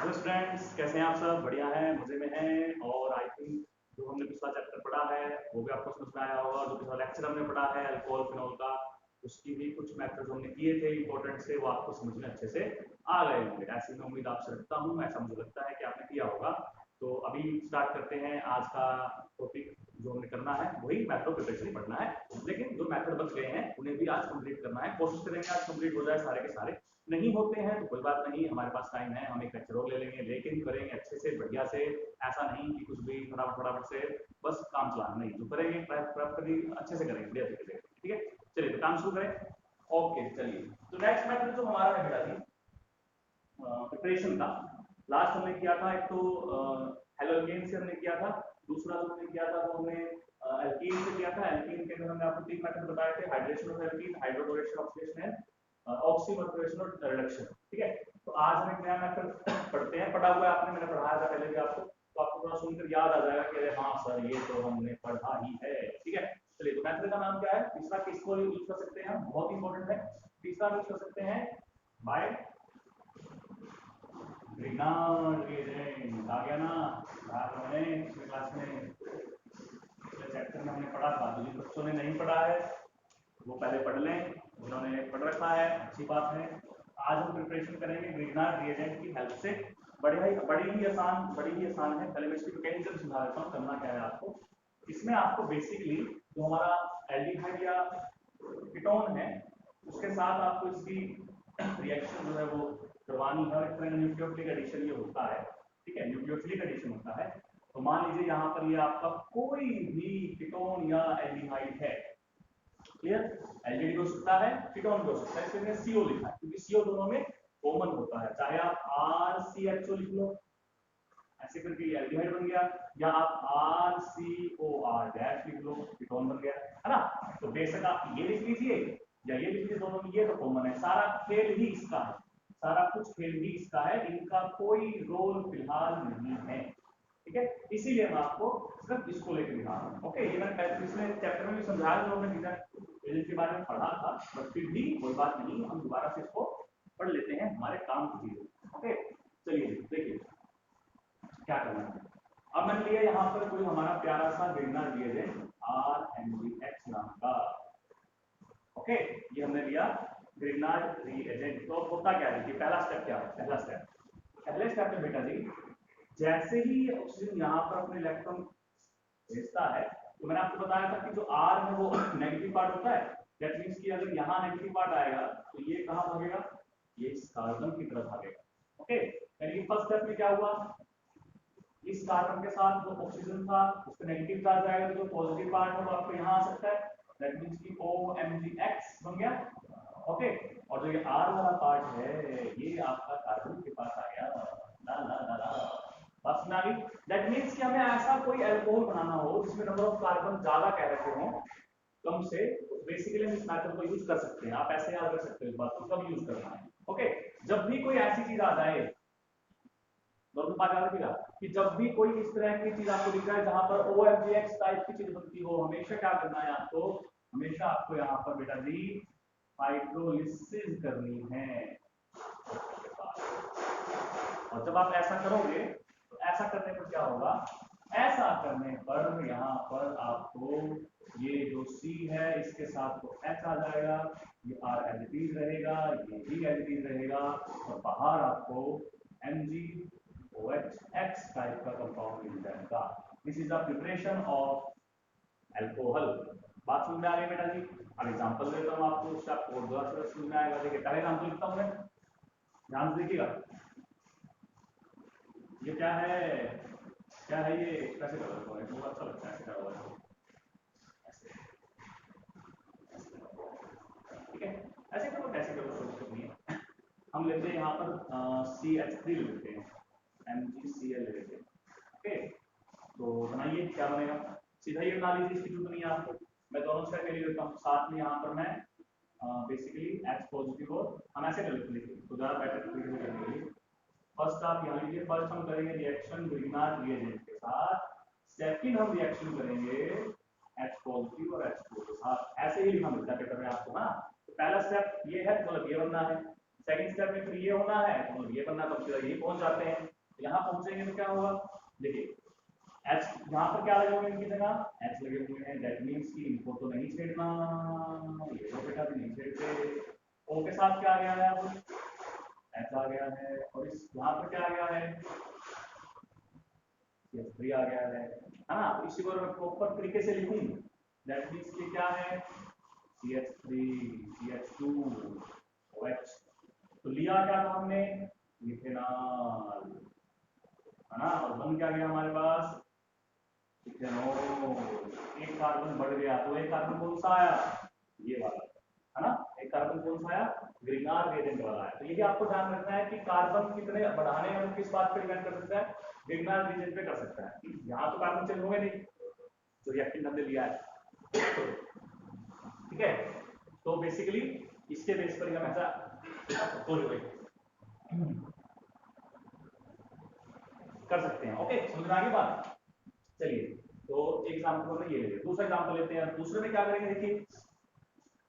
Hello students, कैसे हैं आप सब? बढ़िया हैं, मजे में हैं। और आई थिंक जो हमने पिछला चैप्टर पढ़ा है वो भी आपको समझ में आया होगा। जो पिछला लेक्चर हमने पढ़ा है अल्कोहल फिनॉल का, उसकी भी कुछ मेथड्स हमने किए थे इंपॉर्टेंट से, वो आपको समझ में अच्छे से आ गए होंगे। ऐसी मैं उम्मीद आपसे रखता हूँ, ऐसा मुझे लगता है कि आपने किया होगा। तो अभी स्टार्ट करते हैं आज का टॉपिक। जो हमें करना है वही मेथड ऑफ प्रिपरेशन पढ़ना है, लेकिन जो मेथड बच गए हैं उन्हें भी आज कंप्लीट करना है। कोशिश करेंगे आज कंप्लीट हो जाए सारे के सारे। नहीं होते हैं तो कोई बात नहीं, हमारे पास टाइम है, हम एक लेक्चर और ले लेंगे, लेकिन करेंगे अच्छे से, बढ़िया से। ऐसा नहीं कि कुछ भी फटाफट फटाफट से बस काम चलाना, नहीं, जो करेंगे प्रॉपरली अच्छे से करेंगे, बढ़िया तरीके से। ठीक है, चलिए तो काम शुरू करें। ओके, चलिए। तो नेक्स्ट मेथड जो हमारा है बेटा जी प्रिपरेशन का, लास्ट हमने किया था एक तो हेलोजेन से हमने किया था, दूसरा जो हमने किया था वो हमने एल्कीन से किया था। एल्कीन के अंदर हमने आपको तीन मेथड बताए थे: हाइड्रेशन ऑफ एल्कीन, हाइड्रोक्लोरेशन ऑक्सीडेशन है, ऑक्सीमर्कुरेशन और रिडक्शन। ठीक है, तो आज हम एक नया मेथड पढ़ते हैं। पढ़ा हुआ है आपने, मैंने पढ़ाया था पहले भी आपको, तो आपको थोड़ा सुनकर याद आ जाएगा कि अरे हाँ सर ये तो हमने पढ़ा ही है। ठीक है, चलिए। तो मेथड का नाम क्या है? तीसरा किसको यूज कर सकते हैं हम? बहुत इंपॉर्टेंट है। तीसरा यूज कर सकते हैं बाय ग्रिग्नार्ड रिएजेंट। आ गया ना? मैंने पिछले क्लास में चैप्टर में हमने पढ़ा था। तो जिन बच्चों ने नहीं पढ़ा है वो पहले पढ़ लें, उन्होंने पढ़ रखा है अच्छी बात है। आज हम प्रिपरेशन करेंगे ग्रिग्नार्ड रिएजेंट की हेल्प से। बड़ी ही आसान है। पहले मैं इसकी मैकेनिज्म समझा देता हूँ, करना क्या है आपको। इसमें आपको बेसिकली जो हमारा एल्डिहाइड या कीटोन है उसके साथ आपको इसकी रिएक्शन जो है वो करवानी है, और एक तरह का न्यूक्लियोफिलिक एडिशन ये होता है। ठीक है, न्यूक्लियोफिलिक एडिशन होता है। तो मान लीजिए यहाँ पर ये आपका कोई भी कीटोन या एल्डिहाइड है। क्लियर? एल्डिहाइड हो सकता है, कीटोन भी हो सकता है, इसलिए सीओ लिखा है क्योंकि सीओ दोनों में कॉमन होता है। चाहे आप RCHO लिख लो, ऐसे करके ये एल्डिहाइड बन गया, या आप RCOR डैश लिख लो, कीटोन बन गया, है ना? तो बेशक आप ये लिख लीजिए या ये लिख लीजिए, दोनों में ये तो कॉमन है। सारा खेल ही इसका है, सारा कुछ खेल ही इसका है, इनका कोई रोल फिलहाल नहीं है। ठीक है, इसीलिए मैं आपको सिर्फ इसको लेकर दिखा रहा हूँ। ओके, ये मैंने पहले पिछले चैप्टर में भी समझाया, जो हमने एजेंट के बारे में पढ़ा था, बट फिर भी कोई बात नहीं, हम दोबारा से इसको पढ़ लेते हैं, हमारे काम की चीज। ओके, चलिए देखिए क्या करना है। अब मैंने लिया यहाँ पर कोई हमारा प्यारा सा ग्रिग्नार्ड रिएजेंट RMgX नाम का। ओके, ये हमने लिया ग्रिग्नार्ड रिएजेंट। तो होता क्या है, पहला स्टेप क्या है? पहले स्टेप में बेटा जी, जैसे ही ऑक्सीजन यहाँ पर अपने इलेक्ट्रॉन भेजता है, तो मैंने आपको बताया था कि जो R है वो नेगेटिव पार्ट होता है। दैट मींस कि अगर यहाँ नेगेटिव पार्ट आएगा तो ये कहाँ भागेगा? ये इस कार्बन की तरफ भागेगा। ओके, यानी कि फर्स्ट स्टेप में क्या हुआ, इस कार्बन के साथ जो ऑक्सीजन था उस पर नेगेटिव चार्ज आएगा, तो जो पॉजिटिव पार्ट है वो आपको यहाँ आ सकता है। दैट मींस कि OMgX बन गया। ओके, और जो ये R वाला पार्ट है ये आपका कार्बन के पास आ गया। ला ला ला ला, बस ना गई। दैट मींस कि हमें ऐसा कोई अल्कोहल बनाना हो जिसमें नंबर ऑफ कार्बन ज्यादा कह रखे हो कम से, तो बेसिकली हम इस मेथड को यूज कर सकते हैं। आप ऐसे याद रख सकते हो इस बात को, कब यूज करना है। ओके, जब भी कोई ऐसी चीज आ जाए, दोनों बात याद रखिएगा कि जब भी कोई इस तरह की चीज आपको दिख रहा है जहां पर OMgX टाइप की चीज बनती हो, हमेशा क्या करना है आपको? हमेशा आपको यहाँ पर बेटा जी हाइड्रोलिसिस करनी है। और जब आप ऐसा करोगे तो ऐसा करने पर क्या होगा? ऐसा करने पर यहाँ पर आपको ये जो C है इसके साथ तो H आ जाएगा, ये R एज इट इज रहेगा, ये भी एज इट इज रहेगा, और बाहर आपको MgOH टाइप का कंपाउंड मिल जाएगा। This is the preparation of alcohol. बात समझ में आ रही है बेटा जी? अब एग्जांपल देता हूँ आपको, उससे आपको और समझ में आएगा। देखिए पहले एग्जांपल लिखता हूँ मैं, ध्यान से देखिएगा। ये क्या है? ये कैसे कर रहा है? बहुत अच्छा लगता है ऐसे करा हुआ। ठीक है, ऐसे करो, कैसे करो, कोई दिक्कत नहीं है। हम लेते हैं यहाँ पर CH3 ले लेते हैं, MgCl ले लेते हैं। ओके, तो बनाइए, क्या बनेगा? सीधा ये बना लीजिए, इसकी जरूरत नहीं है आपको। मैं दोनों साइड ले लेता हूँ, साथ में यहाँ पर मैं बेसिकली H पॉजिटिव, और हम ऐसे कर लेते हैं तो ज़्यादा बेटर करने के लिए। फर्स्ट आप यहाँ लीजिए, फर्स्ट हम करेंगे रिएक्शन ग्रिग्नार्ड रिएजेंट के साथ, सेकंड हम रिएक्शन करेंगे H पॉजिटिव और H2 के साथ। ऐसे ही लिखा मिलता है पेपर में आपको ना। तो पहला स्टेप ये है, मतलब ये बनना है। सेकंड स्टेप में फिर ये होना है, तो ये बनना, तो सीधा यही पहुंच जाते हैं। यहाँ पहुंचेंगे तो क्या होगा, देखिए एच यहाँ पर क्या लगे हुए इनकी जगह, एच लगे हुए हैं, दैट मीन्स कि इनको तो नहीं छेड़ना, ये तो बेटा भी नहीं छेड़ते। ओ के साथ क्या आ गया है, अब एच आ गया है, और इस यहाँ पर क्या आ गया है, CH3 आ गया है ना। तो इसी को मैं प्रॉपर तरीके से लिखूं, दैट मीन्स कि क्या है, CH3 CH2 OH, तो लिया क्या था हमने, मिथेनॉल, है ना, और बन क्या गया हमारे पास, इथेनॉल। एक कार्बन बढ़ गया, तो एक कार्बन कौन सा आया, ये वाला, है ना, एक कार्बन कौन सा आया, ग्रीनर रिएजेंट वाला है। तो ये भी आपको ध्यान रखना है कि कार्बन कितने बढ़ाने में किस बात पर डिपेंड कर सकता है, ग्रीनर रिएजेंट पे कर सकता है। यहाँ तो कार्बन चेंज होंगे नहीं, तो रिएक्टेंट हमने लिया है, ठीक है। तो बेसिकली इसके बेस पर हम ऐसा कर सकते हैं। ओके, समझ में आ गई बात। चलिए, तो एग्जाम्पल हमने ये ले लिया, दूसरा एग्जाम्पल लेते हैं। दूसरे में क्या करेंगे, देखिए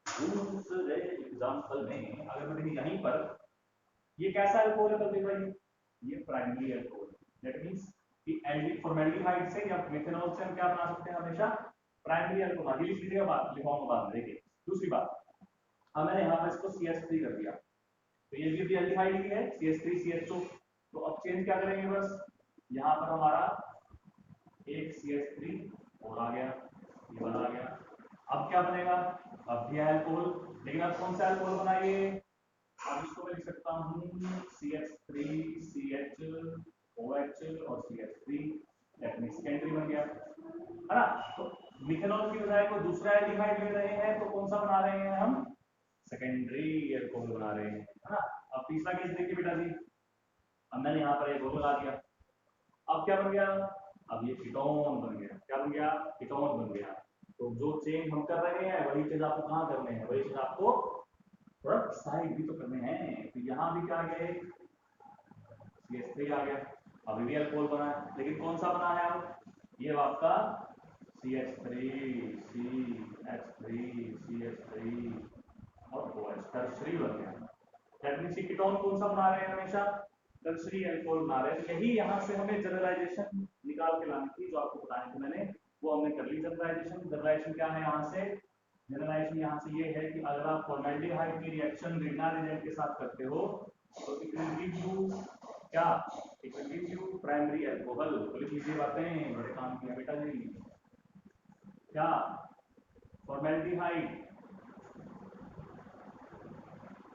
दूसरे एग्जाम्पल में अगर मैं देखिए यहीं पर ये कैसा अल्कोहल है, बताइए भाई, ये प्राइमरी अल्कोहल, दैट मींस कि फॉर्मेल्डिहाइड से या मिथेनॉल से हम क्या बना सकते हैं, हमेशा प्राइमरी अल्कोहल। ये लिख लीजिएगा, बात लिखाऊंगा बाद में। देखिए दूसरी बात, अब मैंने यहाँ पर इसको CH3 कर दिया, तो ये भी एल्डिहाइड ही है, CH3 CH2। तो अब चेंज क्या करेंगे, बस यहाँ पर हमारा एक CH3 और आ गया, ये वाला आ गया। अब क्या बनेगा, अब भी अल्कोहल, लेकिन अब कौन सा अल्कोहल बनाइए, अब इसको मैं लिख सकता हूँ CH3 CHOH और CH3, दैट मींस सेकेंडरी बन गया, है ना। तो मिथेनॉल की बजाय को दूसरा एल्डिहाइड ले रहे हैं, तो कौन सा बना रहे हैं हम, सेकेंडरी अल्कोहल बना रहे हैं, है ना। अब तीसरा केस देखिए बेटा जी, अब मैंने यहाँ पर एक और लगा दिया, अब क्या बन गया, अब ये कीटोन बन गया, क्या बन गया, कीटोन बन गया। तो जो चेंज हम कर रहे हैं वही चीज आपको कहाँ करने हैं, वही चीज आपको प्रोडक्ट साइड भी तो करने हैं। तो यहाँ भी क्या आ गया, CH3 आ गया, अभी भी अल्कोहल बना है, लेकिन कौन सा बना है, अब ये आपका CH3 CH3 CH3 और OH, टर्शरी बन गया। दैट मींस कीटोन कौन सा बना रहे हैं, हमेशा टर्शरी अल्कोहल बना रहे हैं। तो यही यहाँ से हमें जनरलाइजेशन निकाल के लानी थी, जो आपको बताया था मैंने, वो हमने कर ली जनरलाइजेशन। जनरलाइजेशन क्या है यहाँ से, जनरलाइजेशन यहाँ से ये है कि अगर आप फॉर्मेल्डिहाइड की रिएक्शन ग्रीनर एजेंट के साथ करते हो, तो इट विल गिव यू क्या, it will give you primary alcohol. तो लिख लीजिए बातें, बड़े काम किया बेटा जी। क्या, formaldehyde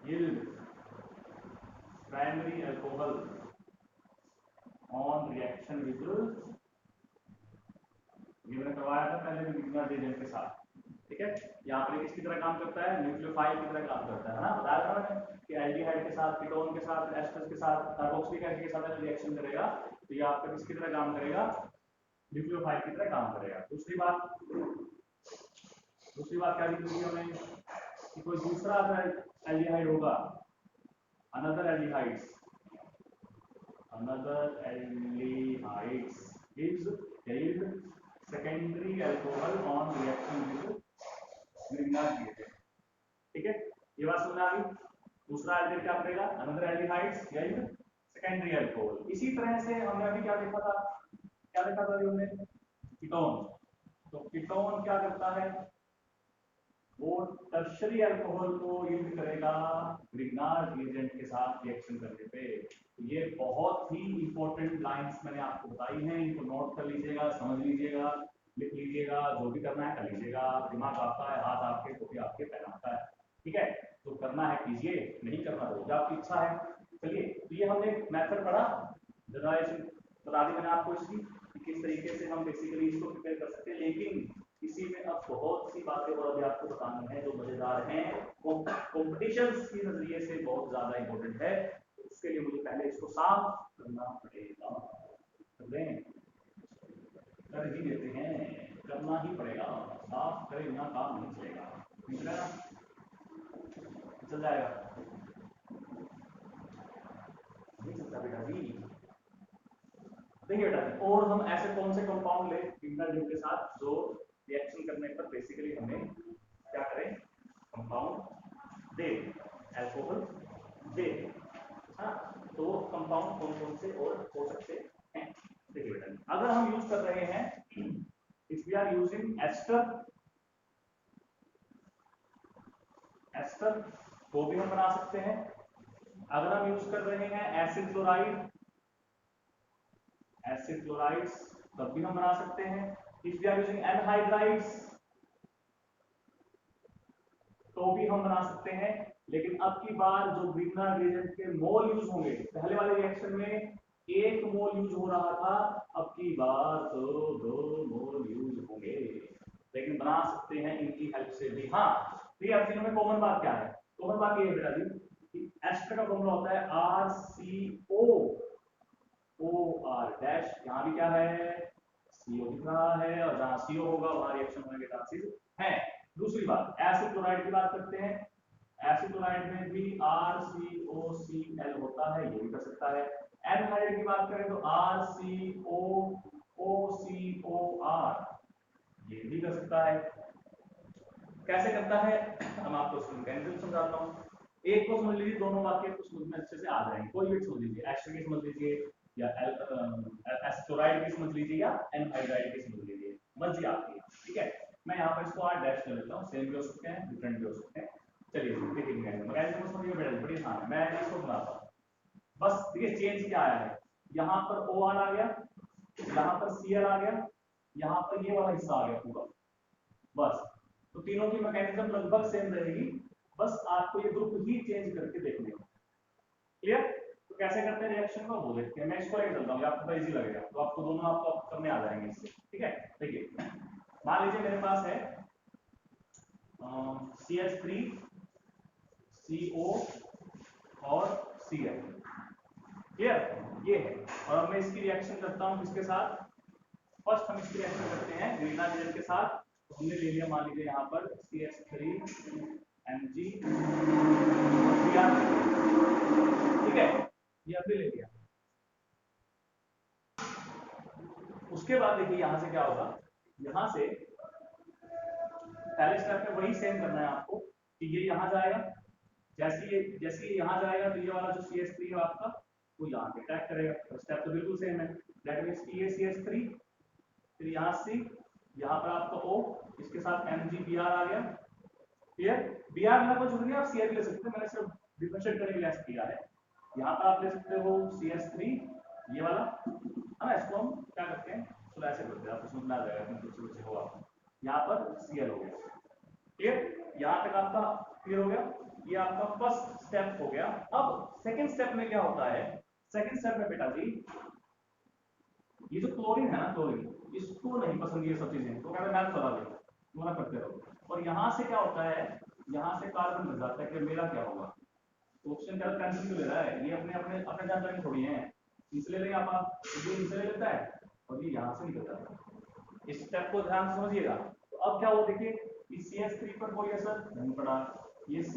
yield primary alcohol on reaction with, ये मैंने करवाया था पहले भी ग्रीनर एजेंट के साथ, ठीक है। यहाँ पर किसकी तरह काम करता है, न्यूक्लियोफाइल की तरह काम करता है ना, बताया था मैंने कि एल्डिहाइड के साथ, कीटोन के साथ, एस्टर के साथ, कार्बोक्सिलिक एसिड के साथ रिएक्शन करेगा, तो ये आपका किसकी तरह काम करेगा, न्यूक्लियोफाइल की तरह काम करेगा। दूसरी बात क्या लिखी हुई हमें, कि कोई दूसरा अगर एल्डिहाइड होगा, another aldehydes is yield secondary alcohol on reaction with greener reagent, ठीक है। ये बात समझ आ गई। दूसरा एल्डिहाइड क्या करेगा, another aldehydes yield secondary alcohol. इसी तरह से हमने अभी क्या देखा था, हमने कीटोन। तो कीटोन क्या करता है, वो टर्शरी अल्कोहल को यील्ड करेगा ग्रीनर रिएजेंट के साथ रिएक्शन करने पे। तो ये बहुत ही इंपॉर्टेंट लाइंस मैंने आपको बताई हैं, इनको नोट कर लीजिएगा, समझ लीजिएगा, लिख लीजिएगा, जो भी करना है कर लीजिएगा। दिमाग आपका है, हाथ आपके, टोपी आपके, पैर आपका है, ठीक है। तो करना है कीजिए, नहीं करना तो आपकी इच्छा है। चलिए, तो ये हमने मेथड पढ़ा, जनरलाइजेशन बता दी मैंने आपको इसकी, किस तरीके से हम बेसिकली इसको प्रिपेयर कर सकते हैं। लेकिन इसी में अब बहुत सी बातें और अभी आपको बतानी है जो मजेदार हैं, कॉम्पिटिशन के नजरिए से बहुत ज्यादा इंपॉर्टेंट है। उसके लिए मुझे पहले इसको साफ करना पड़ेगा, कर ही देते हैं, करना ही पड़ेगा, साफ करे बिना काम नहीं चलेगा, ठीक है ना, चल जाएगा, नहीं चलता बेटा जी। देखिए बेटा जी, और हम ऐसे कौन से कंपाउंड ले के साथ जो रिएक्शन करने पर बेसिकली हमें क्या करें, कंपाउंड दे, अल्कोहल देख, हाँ, तो कंपाउंड कौन कौन से और हो सकते हैं? देखिए बेटा, अगर हम यूज कर रहे हैं, if we are using ester, ester वो भी हम बना सकते हैं। अगर हम यूज कर रहे हैं एसिड क्लोराइड, एसिड क्लोराइड्स, तब भी हम बना सकते हैं। If we are using anhydrides तो भी हम बना सकते हैं। लेकिन अब की बार जो ग्रीनर रिएजेंट के मोल यूज होंगे, पहले वाले रिएक्शन में 1 मोल यूज हो रहा था, अब की बार तो 2 मोल यूज होंगे। लेकिन बना सकते हैं इनकी हेल्प से भी। हाँ, तो ये तीनों में कॉमन बात क्या है? कॉमन बात ये है बेटा जी कि एस्टर का फॉर्मूला होता है RCO OR डैश। यहाँ भी क्या है? CO दिख रहा है, और जहां CO होगा वहां रिएक्शन होने के चांसेस हैं। दूसरी बात, एसिड क्लोराइड की बात करते हैं। एसिड क्लोराइड में भी RCOCl होता है, ये भी कर सकता है। एनहाइड्राइड की बात करें तो RCOOCOR, ये भी कर सकता है। कैसे करता है हम आपको इसका मैकेनिज्म समझाता हूँ। एक को समझ लीजिए, दोनों वाक्य कुछ समझ में अच्छे से आ जाएंगे। कोई भी समझ लीजिए, एस्टर की समझ लीजिए, या एस्टोराइड की समझ लीजिए, या एनहाइड्राइड की समझ लीजिए, मर्जी आपकी। ठीक है, मैं यहाँ पर इसको R डैश कर लेता हूँ। सेम भी हो सकते हैं, डिफरेंट भी हो सकते हैं। चलिए देखिए, मैकेनिज्म समझिए बेटा, बड़ी आसान है। मैं इसको बनाता हूँ, बस देखिए चेंज क्या आया है। यहाँ पर OR आ गया, यहाँ पर Cl आ गया, यहाँ पर ये वाला हिस्सा आ गया पूरा, बस। तो तीनों की मैकेनिज्म लगभग सेम रहेगी, बस आपको ये ग्रुप ही चेंज करके देखने हैं। क्लियर? तो कैसे करते हैं रिएक्शन को वो देखते हैं। मैं इसको लेकर चलता हूँ, आपको इजी लगेगा, तो आपको दोनों आपको करने आ जाएंगे इससे। ठीक है, देखिए मान लीजिए मेरे पास है CH3 CO और Cl। क्लियर? ये है, और अब मैं इसकी रिएक्शन करता हूँ किसके साथ? फर्स्ट हम इसकी रिएक्शन करते हैं ग्रीनर रिएजेंट के साथ। तो हमने ले लिया, मान लीजिए यहाँ पर CH3 Mg, ठीक है, ये हमने ले लिया। उसके बाद देखिए यहाँ से क्या होगा, यहाँ से पहले स्टेप में वही सेम करना है आपको कि ये यहाँ जाएगा, जैसे ये यहाँ जाएगा तो ये वाला जो CH3 है आपका वो यहाँ पे अटैक करेगा। तो स्टेप तो बिल्कुल सेम है। दैट मींस कि ये CH3, फिर यहाँ C, यहाँ पर आपका O, इसके साथ MgBr आ गया। क्लियर? Br ना कोई जरूरी नहीं, आप Cl ले सकते हैं, मैंने सिर्फ डिफरेंशिएट करने के लिए ऐसा किया है। यहाँ पर आप ले सकते हो CH3, ये वाला है ना। इसको हम क्या करते हैं, तो ऐसे करते हैं, आपको समझ में आ जाएगा कि कुछ होगा। यहाँ पर Cl हो गया। क्लियर? यहाँ तक आपका क्लियर हो गया। ये आपका फर्स्ट स्टेप हो गया। अब सेकंड स्टेप में क्या होता है? सेकंड स्टेप में बेटा जी, ये जो क्लोरीन है ना, क्लोरीन इसको नहीं पसंद ये सब चीजें, तो कहते हैं मैं चला देगा, मना करते रहो। और यहाँ से क्या होता है, यहाँ से कार्बन बच जाता है कि मेरा क्या होगा। तो ऑप्शन क्या टेंशन क्यों ले रहा है? ये अपने अपने अपने जानकारी थोड़ी है, इसलिए नहीं आप ये इसलिए लेता है और ये यहाँ से निकल जाता है। इस स्टेप को ध्यान से समझिएगा। तो अब क्या हो, देखिए इस CH3 पर कोई असर नहीं पड़ा, ये C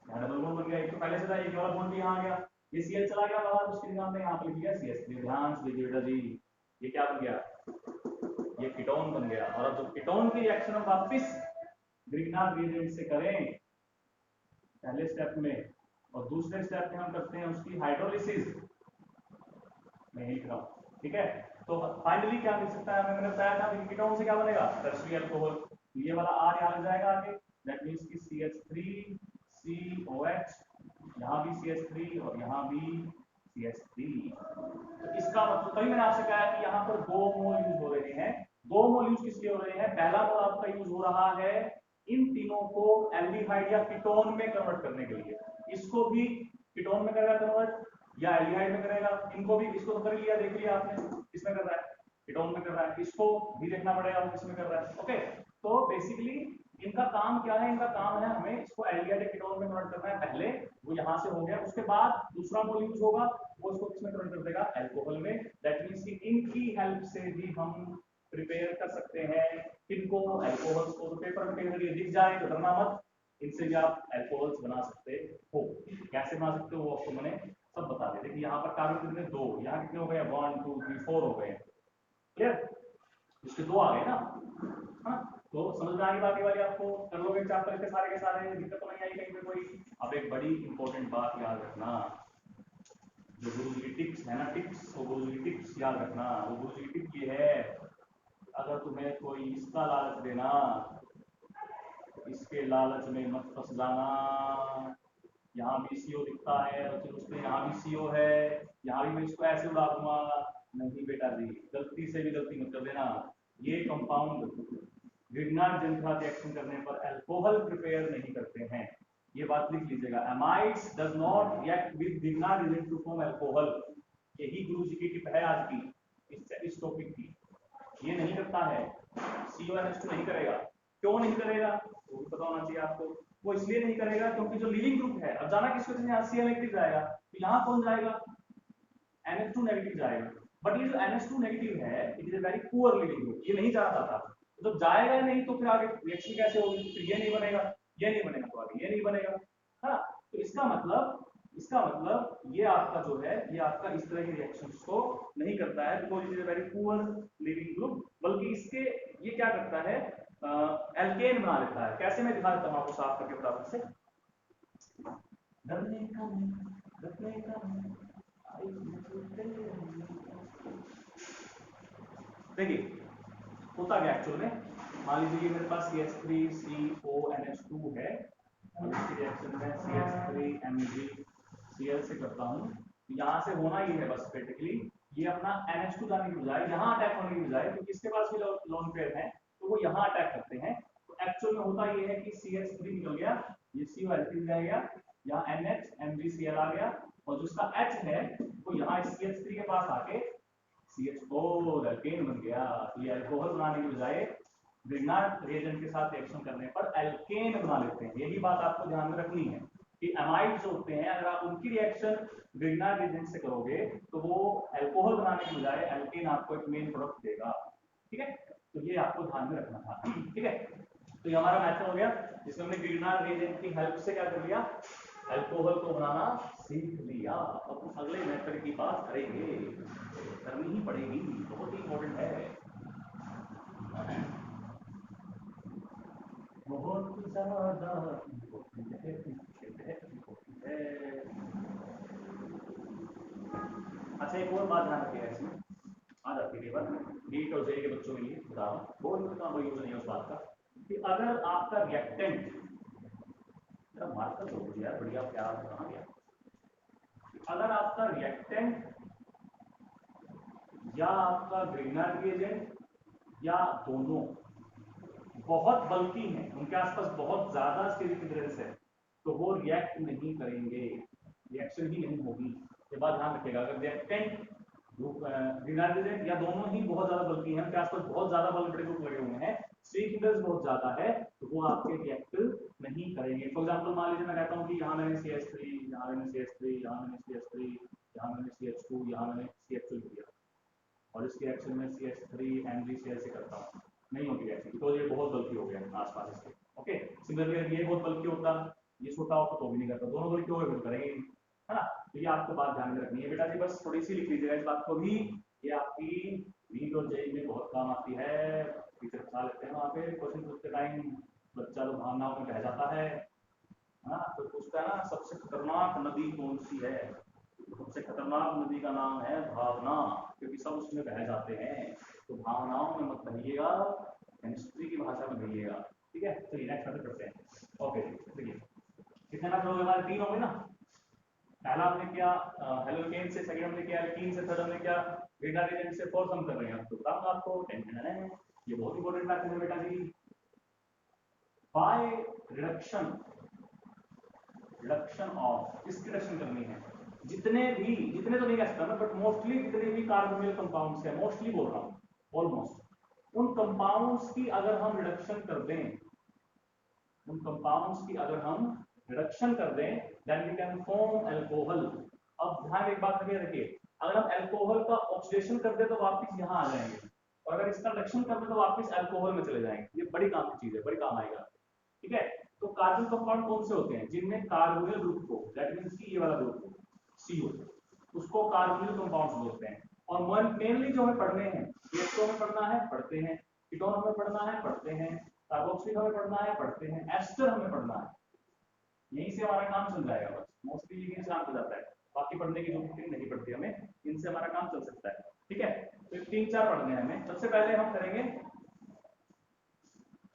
डबल बॉन्ड बन गया, एक तो पहले से था, एक वाला बॉन्ड भी यहाँ आ गया, ये Cl चला गया बाहर, उसके लिए हमने यहाँ पे लिख दिया CH3। ध्यान से देखिए बेटा जी, ये क्या बन गया? ये कीटोन बन गया। और अब जो कीटोन की रिएक्शन हम वापस ग्रीनहाउस रिएजेंट से करें पहले स्टेप में, और दूसरे स्टेप में हम करते हैं उसकी हाइड्रोलिसिस, मैं लिख रहा हूँ। ठीक है, तो फाइनली क्या मिल सकता है? मैंने बताया था कि कीटोन से क्या बनेगा? Tertiary alcohol. ये वाला R यहाँ लग जाएगा आगे, दैट मींस कि CH3 COH, यहाँ भी CH3 और यहाँ भी CH3। तो इसका मतलब, तभी मैंने आपसे कहा कि यहाँ पर 2 मोल यूज हो रहे हैं। 2 मोल यूज किसके हो रहे हैं? पहला मोल आपका यूज हो रहा है इन तीनों को एल्डिहाइड या कीटोन में कन्वर्ट करने के लिए। इसको भी कीटोन में करेगा कन्वर्ट, या एल्डिहाइड में करेगा। इनको भी, इसको तो कर लिया, देख लिया आपने किसमें कर रहा है, कीटोन में कर रहा है। इसको भी देखना पड़ेगा वो किसमें कर रहा है। ओके, तो बेसिकली इनका काम क्या है? इनका काम है हमें इसको एल्डिहाइड या कीटोन में कन्वर्ट करना है। पहले वो यहाँ से हो गया, उसके बाद दूसरा मोल यूज होगा, वो इसको किसमें कन्वर्ट कर देगा? अल्कोहल में। दैट मींस कि इनकी हेल्प से भी हम प्रिपेयर कर सकते हैं किनको? अल्कोहल्स को। तो पेपर में कहीं दिख जाए तो डरना मत, इनसे भी आप अल्कोहल्स बना सकते हो। कैसे बना सकते हो वो आपको मैंने सब बता दिया। देखिए यहाँ पर कार्बन कितने? 2, यहाँ कितने हो गए? 1 2 3 4 हो गए। क्लियर? इसके 2 आ गए ना, हाँ। तो समझ में आ गई बात ये वाली, आपको कर लोगे चैप्टर के सारे, दिक्कत तो नहीं आई कहीं पे कोई। अब एक बड़ी इंपॉर्टेंट बात याद रखना, जो गुरुजी की टिप्स है ना, टिप्स, वो गुरुजी की टिप्स याद रखना। वो गुरुजी की टिप ये है, अगर तुम्हें कोई इसका लालच देना, इसके लालच में मत फंस जाना। यहाँ भी सीओ दिखता है और उसमें यहाँ भी सीओ है, यहाँ भी मैं इसको ऐसे उड़ा दूंगा। नहीं बेटा जी, गलती से भी गलती मत कर देना। ये कंपाउंड ग्रिग्नार्ड जेनेंट रिएक्शन करने पर अल्कोहल प्रिपेयर नहीं करते हैं, ये बात लिख लीजिएगा। Amides does not react with Grignard agent to form alcohol. यही गुरुजी की टिप है आज की इस टॉपिक की। ये नहीं करता है, CONH2 नहीं करेगा। क्यों नहीं करेगा वो भी पता होना चाहिए आपको। वो इसलिए नहीं करेगा क्योंकि जो लीविंग ग्रुप है, अब जाना किसको चाहिए, यहाँ Cl नेगेटिव जाएगा, तो यहाँ कौन जाएगा, NH2 नेगेटिव जाएगा। बट ये जो NH2 नेगेटिव है, it is a very poor leaving group, ये नहीं जा रहा था। तो जब जाएगा नहीं तो फिर आगे रिएक्शन कैसे होगी, फिर ये नहीं बनेगा, ये नहीं बनेगा तो आगे ये नहीं बनेगा, हाँ। तो इसका मतलब ये आपका जो है, ये आपका इस तरह के रिएक्शंस को नहीं करता है, because it is a very poor leaving group. बल्कि इसके ये क्या करता है, एल्केन बना लेता है। कैसे, मैं दिखा देता हूँ आपको साफ करके फटाफट से। देखिए होता क्या एक्चुअल में, मान लीजिए मेरे पास CH3CONH2 है, और इसकी रिएक्शन में CH3MgCl से करता हूँ। यहाँ से होना ये है बस प्रैक्टिकली, ये अपना NH2 जाने की बजाय यहाँ अटैक होने की बजाय, क्योंकि इसके पास भी लोन पेयर है तो वो यहाँ अटैक करते हैं। तो एक्चुअल में होता ये है कि CH3 निकल गया, ये COL3 रह गया, यहाँ NH MgCl आ गया, और जिसका H है वो यहाँ CH3 के पास आके CH4 एल्केन बन गया। ये अल्कोहल बनाने की बजाय ग्रिग्नार्ड रिएजेंट के साथ रिएक्शन करने पर एल्केन बना लेते हैं। यही बात आपको ध्यान में रखनी है कि एमाइड जो होते हैं, अगर आप उनकी रिएक्शन ग्रिग्नार्ड रिएजेंट से करोगे तो वो अल्कोहल बनाने की बजाय एल्केन आपको एक मेन प्रोडक्ट देगा, ठीक है। तो ये आपको ध्यान में रखना था, ठीक है। तो ये हमारा मेथड हो गया जिसमें हमने ग्रिग्नार्ड रिएजेंट की हेल्प से क्या कर लिया, अल्कोहल को बनाना सीख लिया। अब हम अगले मेथड की बात करेंगे, करनी ही पड़ेगी, बहुत ही इंपॉर्टेंट है, बहुत ज्यादा इम्पोर्टेंट है। अच्छा एक और बात ध्यान रखिएगा, इसमें आ जाती है बात नीट और जेई के बच्चों के लिए बता रहा हूँ, बहुत का यूज नहीं है उस बात का, कि अगर आपका रिएक्टेंट, मार्कर छोड़ दिया बढ़िया, प्यार कहाँ गया, अगर आपका रिएक्टेंट या आपका ग्रिग्नार्ड रिएजेंट या दोनों बहुत बल्कि हैं, उनके आसपास बहुत ज्यादा स्टेरिक हिंड्रेंस है, तो वो रिएक्ट नहीं करेंगे, रिएक्शन ही नहीं होगी। ये बात ध्यान रखिएगा। अगर रिएक्टेंट ग्रिग्नार्ड रिएजेंट या दोनों ही बहुत ज्यादा बल्कि हैं, उनके आसपास बहुत ज्यादा बल बड़े ग्रुप लगे हुए हैं, स्टेरिक हिंड्रेंस बहुत ज्यादा है, तो वो आपके रिएक्ट नहीं करेंगे। फॉर एग्जाम्पल मान लीजिए मैं कहता हूँ कि यहाँ मैंने CH3, यहाँ मैंने CH3, यहाँ मैंने CH3, यहाँ मैंने CH2, यहाँ मैंने CH2 लिया, और इस रिएक्शन में CH3 MgCl से करता हूँ, नहीं होगी रिएक्शन, बिकॉज ये बहुत बल्कि हो गया आसपास इसके, ओके। सिमिलरली अगर ये बहुत बल्कि होता, ये छोटा होता तो भी नहीं करता, दोनों बल्कि हो गए फिर करेंगे, है ना। तो ये आपको बात ध्यान में रखनी है बेटा जी, बस थोड़ी सी लिख लीजिएगा इस बात को भी, ये आपकी नीट और जेईई में बहुत काम आती है। टीचर बता लेते हैं वहाँ पे क्वेश्चन पूछते टाइम, बच्चा तो भावनाओं में बह जाता है ना, तो पूछता है ना सबसे खतरनाक नदी कौन सी है, सबसे खतरनाक नदी का नाम है भावना, क्योंकि सब उसमें बह जाते हैं। तो भावनाओं में मत बहिएगा, केमिस्ट्री की भाषा में बहिएगा, ठीक है। चलिए नेक्स्ट मेथड करते हैं। ओके देखिए कितने मेथड हो गए हमारे, 3 हो गए ना। पहला हमने किया हेलोकेन से, सेकंड हमने किया एल्कीन से, थर्ड हमने किया ग्रिग्नार्ड रिएजेंट से, फोर्थ हम कर रहे हैं तो बताऊंगा आपको, टेंशन है, ये बहुत इंपॉर्टेंट मेथड है बेटा जी। बाय रिडक्शन ऑफ, किसकी रिडक्शन करनी है, जितने तो नहीं कह सकता मैं, बट मोस्टली जितने भी कार्बोनिल कंपाउंड्स है, मोस्टली बोल रहा हूँ, ऑलमोस्ट उन कंपाउंड्स की अगर हम रिडक्शन कर दें, उन कंपाउंड्स की अगर हम रिडक्शन कर दें, then we can form alcohol. अब ध्यान एक बात रखिए, अगर हम अल्कोहल का ऑक्सीडेशन कर दें तो वापस यहाँ आ जाएंगे, और अगर इसका रिडक्शन कर दें तो वापस अल्कोहल में चले जाएंगे। ये बड़ी काम की चीज है, बड़ी काम आएगा, ठीक है। तो कार्बन कंपाउंड कौन से होते हैं, जिनमें कार्बोनिल ग्रुप को, दैट मींस कि ये वाला ग्रुप CO, उसको कार्बोनिल कंपाउंड्स बोलते हैं। और मेनली जो हमें पढ़ने हैं, रिएक्टरों में पढ़ना है पढ़ते हैं, कीटोन में पढ़ना है पढ़ते हैं, कार्बोक्सिल हमें पढ़ना है, पढ़ते हैं। एस्टर हमें पढ़ना है, यहीं से हमारा काम चल जाएगा बस, मोस्टली यहीं से काम हो जाता है, बाकी पढ़ने की जरूरत नहीं पड़ती हमें, इनसे हमारा काम चल सकता है। ठीक है, तो 3-4 पढ़ने हैं हमें। सबसे पहले हम करेंगे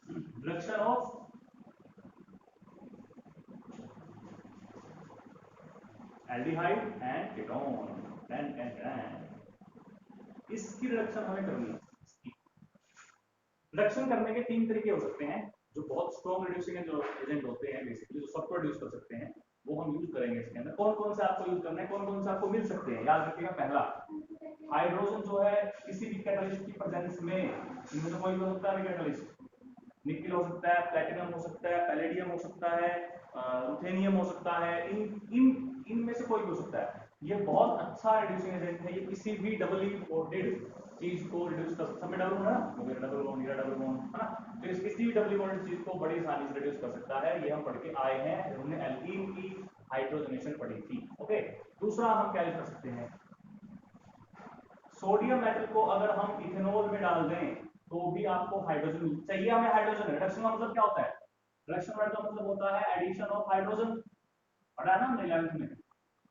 reduction of aldehyde and ketone. इसकी रिडक्शन हमें करनी है। रिडक्शन करने के 3 तरीके हो सकते हैं, जो बहुत स्ट्रॉन्ग रिड्यूसिंग जो एजेंट होते हैं बेसिकली, जो सबको रिड्यूस कर सकते हैं, वो हम यूज करेंगे इसके अंदर। कौन कौन से आपको यूज करना है, कौन कौन से आपको मिल सकते हैं, याद रखिएगा। पहला, हाइड्रोजन जो है किसी भी कैटलिस्ट की प्रेजेंस में, इनमें से कोई भी हो सकता है कैटलिस्ट, निकिल हो सकता है, प्लैटिनम हो सकता है, पैलेडियम हो सकता है, रुथेनियम हो सकता है, इनमें से कोई भी हो सकता है। ये बहुत अच्छा रिड्यूसिंग एजेंट है, ये किसी भी डबली बॉन्डेड चीज को रिड्यूस कर सकता है। डबल बॉन्ड है ना, डबल बॉन्ड, ये डबल बॉन्ड है ना, तो इस किसी भी डबली बॉन्डेड चीज को बड़ी आसानी से रिड्यूस कर सकता है। ये हम पढ़ के आए हैं, हमने एल्कीन की हाइड्रोजनेशन पढ़ी थी। ओके, दूसरा हम क्या कर सकते हैं, सोडियम मेटल को अगर हम इथेनॉल में डाल दें तो भी आपको हाइड्रोजन चाहिए। हमें हाइड्रोजन, रिडक्शन का मतलब क्या होता है, रिडक्शन का मतलब होता है एडिशन ऑफ हाइड्रोजन, पढ़ा है ना हमने 11th में।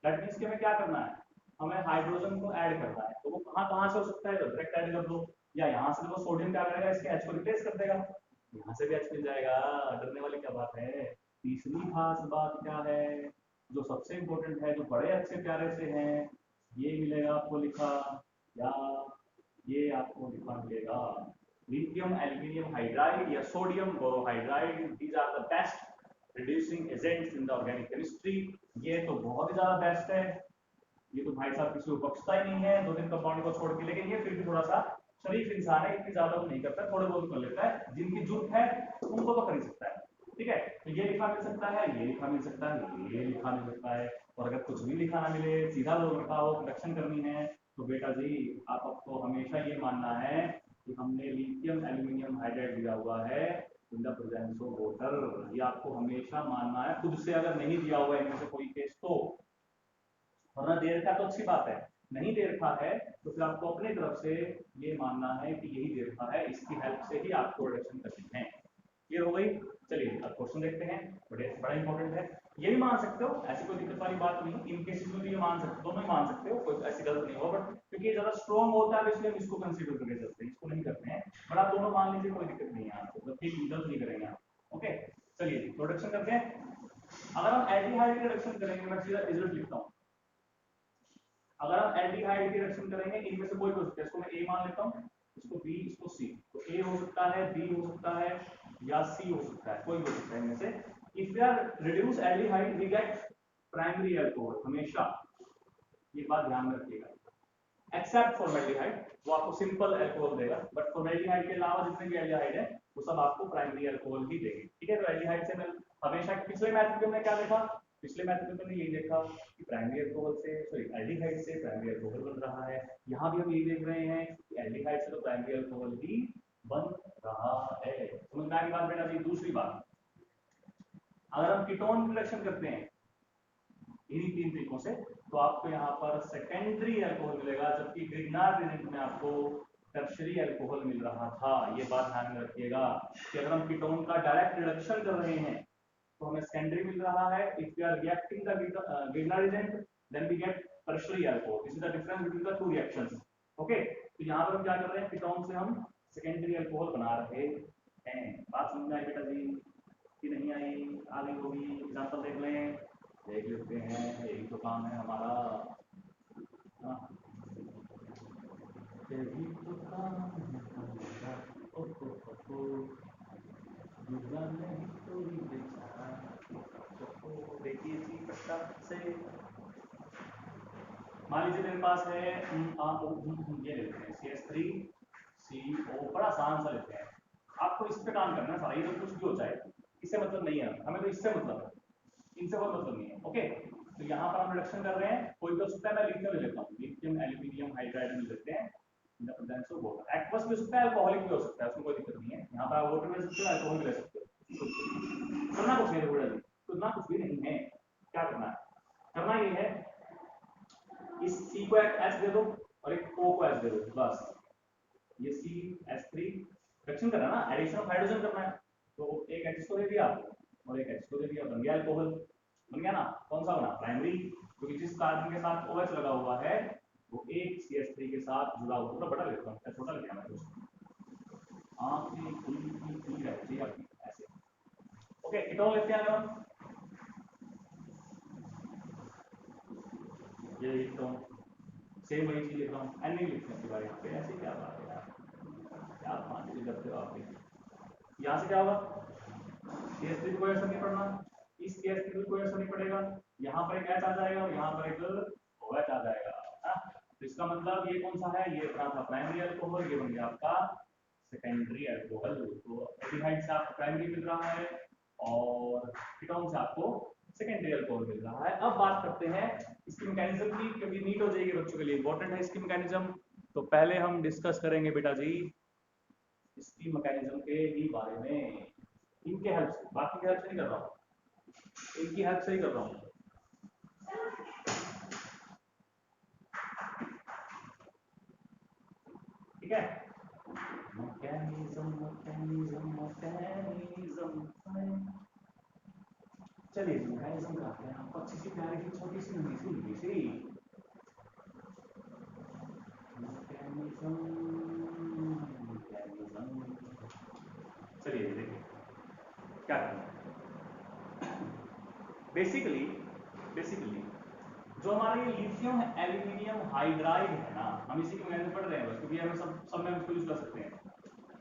दैट मींस कि हमें क्या करना है, हमें हाइड्रोजन को ऐड करना है। तो वो कहां से हो सकता है, डायरेक्ट ऐड कर दो, या यहां से देखो सोडियम क्या करेगा, इसके H को रिप्लेस कर देगा, यहां से भी H मिल जाएगा, डरने वाली क्या बात है। तीसरी खास बात क्या है, जो सबसे इंपॉर्टेंट है, जो बड़े अच्छे प्यारे से हैं, ये मिलेगा आपको लिखा, या ये आपको लिखा मिलेगा, लिथियम एल्यूमिनियम हाइड्राइड या sodium borohydride. These are the best reducing agents in the organic chemistry. ये तो बहुत ही ज्यादा बेस्ट है, ये तो भाई साहब किसी को बख्शता ही नहीं है 2 दिन कंपाउंड को छोड़ के। लेकिन ये फिर भी थोड़ा सा शरीफ इंसान है, इतनी ज्यादा वो नहीं करता, थोड़े बहुत कर लेता है, जिनकी जरूरत है उनको तो कर ही सकता है। ठीक है, तो ये लिखा मिल सकता है, ये लिखा मिल सकता है, ये लिखा मिल सकता है। और अगर कुछ भी लिखा ना मिले, सीधा लोग लिखा हो, प्रोडक्शन करनी है, तो बेटा जी आपको हमेशा ये मानना है कि हमने लिथियम एल्यूमिनियम हाइड्राइड दिया हुआ है in the presence of water. ये आपको हमेशा मानना है, खुद से अगर नहीं दिया हुआ इनमें से कोई केस तो, वरना दे रखा तो अच्छी बात है, नहीं दे रखा है तो फिर आपको अपनी तरफ से ये मानना है कि यही दे रखा है, इसकी हेल्प से ही आपको रिडक्शन करनी है। क्लियर हो गई। चलिए अब क्वेश्चन देखते हैं, बड़ा इंपॉर्टेंट है। ये भी मान सकते हो, ऐसी कोई दिक्कत वाली बात नहीं, इन केसेस में भी ये मान सकते हो, दोनों ही मान सकते हो, कोई ऐसी गलत नहीं हो। बट क्योंकि ये ज्यादा स्ट्रॉन्ग होता है इसलिए हम इसको कंसीडर करके चलते हैं, इसको नहीं करते हैं। बट आप दोनों मान लीजिए, कोई दिक्कत नहीं है आपको, ठीक गलत नहीं करेंगे आप। ओके, चलिए प्रोडक्शन करते हैं। अगर हम एल्डिहाइड की रिडक्शन करेंगे, मैं सीधा रिजल्ट लिखता हूँ। अगर हम एल्डिहाइड की रिडक्शन करेंगे, इनमें से कोई हो सकता है, इसको मैं ए मान लेता हूँ, इसको बी, इसको सी, तो ए हो सकता है, बी हो सकता है, या सी हो सकता है, कोई हो सकता है इनमें से। If we are reduce aldehyde we get primary alcohol, हमेशा ये बात ध्यान में रखिएगा। एक्सेप्ट फॉर्मेल्डिहाइड, वो आपको सिंपल अल्कोहल देगा, बट फॉर्मेल्डिहाइड के अलावा जितने भी एल्डिहाइड है वो सब आपको प्राइमरी अल्कोहल ही देंगे। ठीक है, तो एल्डिहाइड से मैं हमेशा, पिछले मैथ में हमने क्या देखा, पिछले मैथ में हमने यही देखा कि प्राइमरी अल्कोहल से, सॉरी एल्डिहाइड से प्राइमरी अल्कोहल बन रहा है। यहाँ भी हम यही देख रहे हैं कि एल्डिहाइड से तो प्राइमरी अल्कोहल ही बन रहा है। समझ में आ गई बात बेटा जी। दूसरी बात, अगर हम कीटोन की रिडक्शन करते हैं इन्हीं 3 तरीकों से, तो आपको यहाँ पर सेकेंडरी अल्कोहल मिलेगा, जबकि ग्रिग्नार्ड रिएजेंट में आपको टर्शरी अल्कोहल मिल रहा था। ये बात ध्यान में रखिएगा कि अगर हम कीटोन का डायरेक्ट रिडक्शन कर रहे हैं तो हमें सेकेंडरी मिल रहा है। If we are reacting the Grignard reagent then we get tertiary alcohol. This is the difference between the 2 reactions. Okay, तो यहाँ पर हम क्या कर रहे हैं, कीटोन से हम सेकेंडरी अल्कोहल बना रहे हैं। बात समझ में आई बेटा जी कि नहीं आई? आ गई होगी, एग्जांपल देख लें, देख लेते हैं, यही तो काम है हमारा। यही तो काम है हमारा। देखिए जी कट्टा से, मान लीजिए मेरे पास है ये लेते हैं CH3CO, बड़ा आसान सा लेते हैं। आपको इस पे काम करना है सारा, ये तो कुछ भी हो जाए, इससे मतलब नहीं है हमें, तो इससे मतलब है, इनसे कोई मतलब नहीं है। ओके, तो यहाँ पर हम रिडक्शन कर रहे हैं, कोई भी हो सकता है, मैं लिथियम ले लेता हूँ, लिथियम एल्यूमिनियम हाइड्राइड मिल लेते हैं in the presence of water. Aqueous भी हो सकता है, अल्कोहलिक भी हो सकता है, उसमें कोई दिक्कत नहीं है। यहाँ पर आप वाटर ले सकते हो, अल्कोहल भी ले सकते हो, करना कुछ नहीं है, करना कुछ भी नहीं है। क्या करना है, करना ये है, इस C को एक H दे दो और एक O को H दे दो, बस। ये CH3 रिडक्शन करना है ना, एडिशन ऑफ हाइड्रोजन करना है, तो एक H को दे दिया और एक H को दे दिया, बन गया अल्कोहल। बन गया ना। कौन सा बना? प्राइमरी, क्योंकि जिस कार्बन के साथ OH लगा हुआ है वो एक CH3 के साथ जुड़ा हुआ। पूरा बड़ा लेता हूँ, छोटा लिखा मैं दोस्तों, आंखें खुली रहती है आपकी ऐसे। ओके, कीटोन लिखते हैं अगर हम, ये कीटोन, सेम वही चीज लिख रहा हूँ, एन नहीं लिखते हैं बार यहाँ पे, ऐसे क्या बात है यार, क्या फांसी करते हो आप भी। यहाँ से क्या होगा? CH3 कोई असर नहीं पड़ना, इस CH3 को कोई असर नहीं पड़ेगा, यहाँ पर एक H आ जाएगा और यहाँ पर एक OH आ जाएगा। तो इसका मतलब ये कौन सा है? ये अपना था प्राइमरी अल्कोहल, ये बन गया आपका सेकेंडरी अल्कोहल। तो एल्डिहाइड से आपको प्राइमरी मिल रहा है और कीटोन से आपको सेकेंडरी अल्कोहल मिल रहा है। अब बात करते हैं इसकी मैकेनिज्म की, क्योंकि नीट हो जाएगी बच्चों के लिए, इंपॉर्टेंट है इसकी मैकेनिज्म। तो पहले हम डिस्कस करेंगे बेटा जी इसकी मैकेनिज्म के ही बारे में, इनके हेल्प से, बाकी की हेल्प से नहीं कर रहा हूँ, इनकी हेल्प से ही कर रहा हूँ। ठीक है, चलिए मैकेनिज्म करते हैं। आपको अच्छी सी प्यारी सी छोटी सी लंबी सी मैकेनिज्म, चलिए देखिए क्या करना है। बेसिकली जो हमारा ये लिथियम एल्यूमिनियम हाइड्राइड है ना, हम इसी के मैकेनिज्म पढ़ रहे हैं बस, क्योंकि हम सब में इसको यूज कर सकते हैं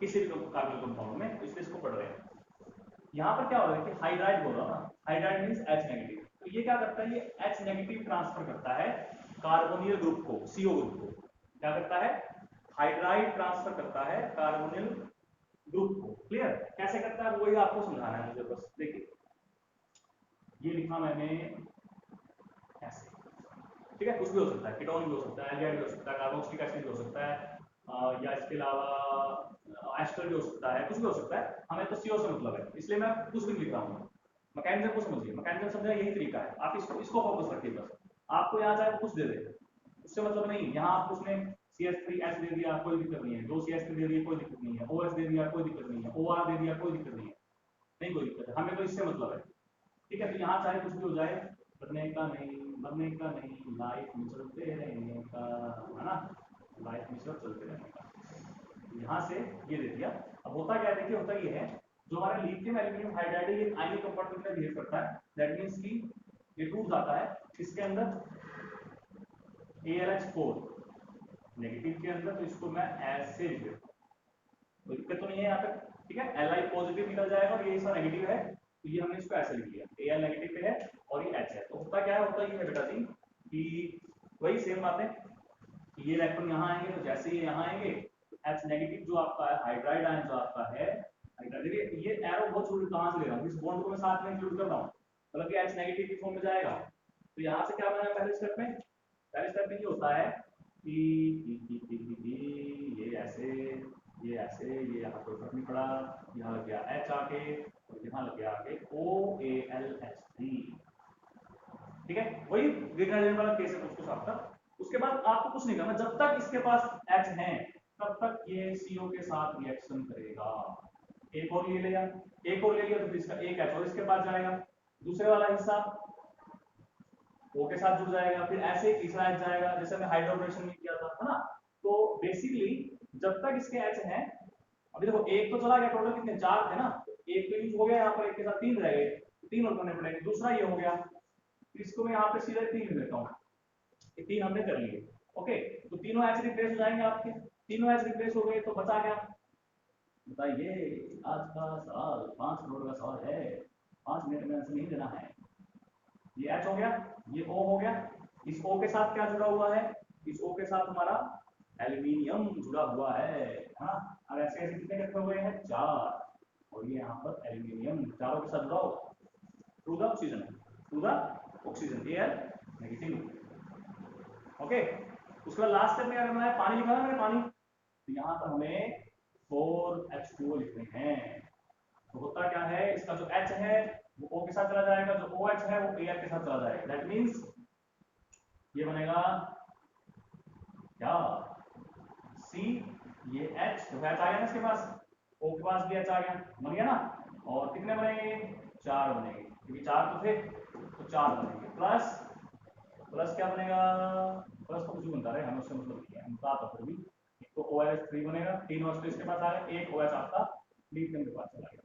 किसी भी कार्बन कंपाउंड में, इसलिए इसको पढ़ रहे हैं। यहाँ पर क्या हो रहा है कि हाइड्राइड बोल रहा हूँ ना, हाइड्राइड मींस H नेगेटिव। तो ये क्या करता है? ये H नेगेटिव ट्रांसफर करता है कार्बोनिल ग्रुप को, CO ग्रुप को। क्या करता है? हाइड्राइड ट्रांसफर करता है कार्बोनिल ग्रुप को। क्लियर? कैसे करता है वही आपको समझाना है मुझे बस। देखिए ये लिखा मैंने ऐसे, ठीक है, कुछ भी हो सकता है, कीटोन भी हो सकता है, एल्डिहाइड भी हो सकता है, कार्बोक्सिलिक एसिड भी हो सकता है, या इसके अलावा एस्टर भी हो सकता है, कुछ भी हो सकता है। हमें तो CO से मतलब है, इसलिए मैं कुछ भी लिख रहा हूँ। मैकेनिज्म को समझिए, मैकेनिज्म समझना यही तरीका है। आप इसको फोकस रखिए बस। आपको यहाँ चाहे कुछ दे दे, उससे मतलब नहीं। यहाँ आप उसने CH3H दे दिया, कोई दिक्कत नहीं है। 2 CH3 दे दिया, कोई दिक्कत नहीं है। OH दे दिया, कोई दिक्कत नहीं है। OR दे दिया, कोई दिक्कत नहीं है। नहीं कोई दिक्कत है, हमें तो इससे मतलब है। ठीक है, तो यहाँ चाहे कुछ भी हो जाए, बनने का नहीं, लाइफ में चलते रहने का, है ना, लाइफ में सब चलते रहने का। यहाँ से ये दे दिया। अब होता क्या है, देखिए होता ये है, जो हमारा लिथियम एल्यूमिनियम हाइड्राइड है, ये आयनिक कंपाउंड की तरह बिहेव करता है। दैट मींस कि ये टूट जाता है इसके अंदर AlH4 नेगेटिव के अंदर, तो इसको मैं ऐसे लिख देता हूँ, कोई दिक्कत तो नहीं है यहाँ तक। ठीक है, Li पॉजिटिव निकल जाएगा और ये इसका नेगेटिव है, तो ये हमने इसको ऐसे लिख लिया, Al नेगेटिव पे है और ये H है। तो होता क्या है, होता ये है बेटा जी कि वही सेम बात है, ये इलेक्ट्रॉन यहाँ आएंगे, तो जैसे ये यहाँ आएंगे तो H नेगेटिव जो आपका है, हाइड्राइड आयन जो आपका है, देखिए ये एरो बहुत छोटी कहाँ से ले रहा हूँ, इस बॉन्ड को मैं साथ में इंक्लूड कर रहा हूँ, मतलब कि H नेगेटिव की फॉर्म में जाएगा। तो यहाँ से क्या बना पहले स्टेप में? पहले स्टेप में ये होता है कि ये ऐसे, ये ऐसे, ये यहाँ कोई फर्क नहीं पड़ा, यहाँ लग गया H आके और यहाँ लग गया आके OAlH3। ठीक है, वही ग्रीन वाला केस है कुछ आपका। उसके बाद आपको कुछ नहीं करना, जब तक इसके पास H है तब तक ये CO के साथ रिएक्शन करेगा। एक और ले लिया, एक और ले लिया, तो इसका एक H और इसके पास जाएगा, दूसरे वाला हिस्सा O के साथ जुड़ जाएगा, फिर ऐसे तीसरा H जाएगा, जैसे हमने हाइड्रोजनेशन में किया था, है ना। तो बेसिकली जब तक इसके H हैं, अभी देखो एक तो चला गया, टोटल कितने 4 थे ना, एक तो यूज हो गया, यहाँ पर एक के साथ 3 रह गए, 3 और करने पड़ेंगे, दूसरा ये हो गया, तो इसको मैं यहाँ पे सीधे 3 लिख देता हूँ, ये 3 हमने कर लिए। ओके, तो तीनों H रिप्लेस हो जाएंगे आपके, तीनों H रिप्लेस हो गए, तो बचा क्या? बताइए, आज का सवाल 5 करोड़ का सवाल है, 5 मिनट में आंसर नहीं देना है। ये H हो गया, ये O हो गया, इस O के साथ क्या जुड़ा हुआ है? इस O के साथ हमारा एल्यूमिनियम जुड़ा हुआ है। हाँ, अब ऐसे ऐसे कितने रखे हुए हैं? 4, और ये यहाँ पर एल्यूमिनियम चारों के साथ जुड़ा हुआ to the oxygen, to the oxygen, Al negative. Okay, उसके बाद लास्ट स्टेप में क्या करना है? पानी लिखा है मैंने, पानी, तो यहाँ पर हमें 4H2O लिखने हैं। तो होता क्या है, इसका जो H है वो O के साथ चला जाएगा, जो OH है वो Al के साथ चला जाएगा। दैट मींस ये बनेगा क्या? C, ये H, तो H आ गया ना इसके पास, O के पास भी H आ गया, बन गया ना। और कितने बनेंगे, 4 बनेंगे, क्योंकि 4 तो थे तो 4 बनेंगे। प्लस प्लस क्या बनेगा, प्लस तो कुछ भी बनता रहे, हमें उससे मतलब नहीं है, हम बता फिर भी। एक तो OH3 बनेगा, 3 OH तो इसके पास आ गया, एक OH आपका लिथियम के पास चला गया।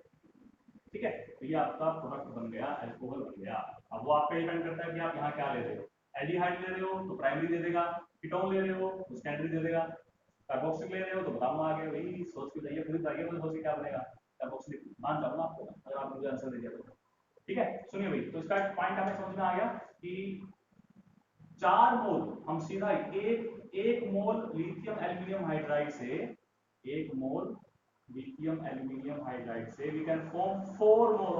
ठीक है, तो ये आपका प्रोडक्ट बन गया, अल्कोहल बन गया। अब वो आप पे डिपेंड करता है कि आप यहाँ क्या ले रहे हो। एल्डिहाइड ले रहे हो तो प्राइमरी दे देगा, कीटोन ले रहे हो तो सेकेंडरी दे देगा, कार्बोक्सिलिक ले रहे हो तो बताऊंगा आगे, वही सोच के जाइए, खुद बताइए मुझे सोच के क्या बनेगा। कार्बोक्सिलिक मान जाऊंगा आपको अगर आपने मुझे आंसर दे दिया तो। ठीक है, सुनिए भाई, तो इसका पॉइंट हमें समझ में आ गया कि 4 मोल हम सीधा एक मोल लिथियम एल्यूमिनियम हाइड्राइड से, 1 मोल लिथियम एल्यूमिनियम हाइड्राइड से we can form 4 mole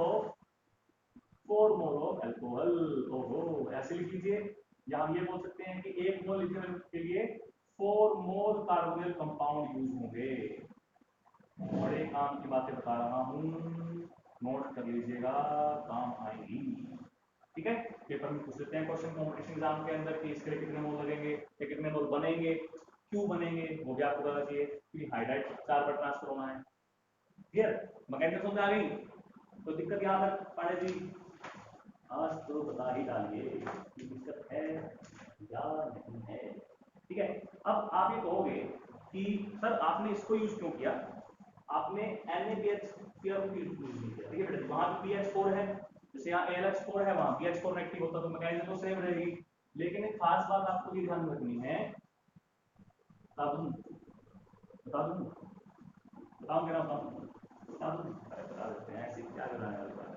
of alcohol. ओहो, ऐसे लिख लीजिए, या हम ये बोल सकते हैं कि 1 मोल लिथियम के लिए 4 मोल कार्बोनिल कंपाउंड यूज होंगे। बड़े काम की बातें बता रहा हूं, नोट कर लीजिएगा, काम आएगी। ठीक है, पेपर में पूछ लेते हैं क्वेश्चन कॉम्पिटिशन एग्जाम के अंदर कि इसके लिए कितने मोल लगेंगे या कितने मोल बनेंगे, क्यों बनेंगे, वो भी आपको पता चाहिए, क्योंकि हाइड्राइड 4 बार ट्रांसफर होना है। क्लियर, मैकेनिज्म समझ आ गई, तो दिक्कत यहाँ तक पड़े जी, आज तो बता ही डालिए कि दिक्कत है या नहीं है। ठीक है, अब आप ये कहोगे कि सर आपने इसको यूज क्यों किया, आपने NaBH यूज नहीं किया। ठीक है बेटा, वहां भी BH4 है, जैसे यहाँ AlH4 है, वहां BH4 नेगेटिव होता तो मैकेनिज्म तो सेम रहेगी। लेकिन एक खास बात आपको ये ध्यान रखनी है, बता दूं बताऊं क्या बता दूं, बता देते हैं, ऐसे क्या कराने वाली बात है।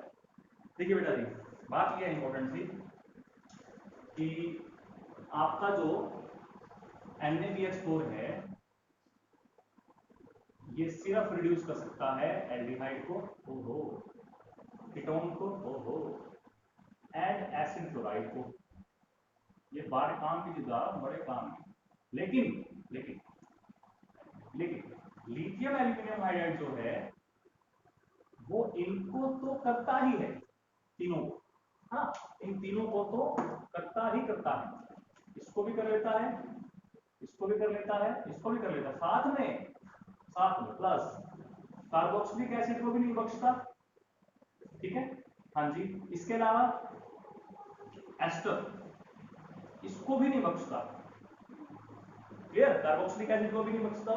देखिए बेटा जी, बात ये है इंपॉर्टेंट सी कि आपका जो NaBH4 है ये सिर्फ रिड्यूस कर सकता है एल्डिहाइड को, ओहो, कीटोन को, ओहो, एंड एसिड क्लोराइड को। ये बड़े काम की जुदा, बड़े काम की। लेकिन लेकिन लेकिन लिथियम एल्यूमिनियम हाइड्राइड जो है वो इनको तो करता ही है, तीनों को। हाँ, इन तीनों को तो करता ही करता है, इसको भी कर लेता है, इसको भी कर लेता है, इसको भी कर लेता है, साथ में प्लस कार्बोक्सिलिक एसिड को भी नहीं बख्शता। ठीक है, हाँ जी, इसके अलावा एस्टर इसको भी नहीं बख्शता। क्लियर, कार्बोक्सिलिक एसिड को भी नहीं बख्शता,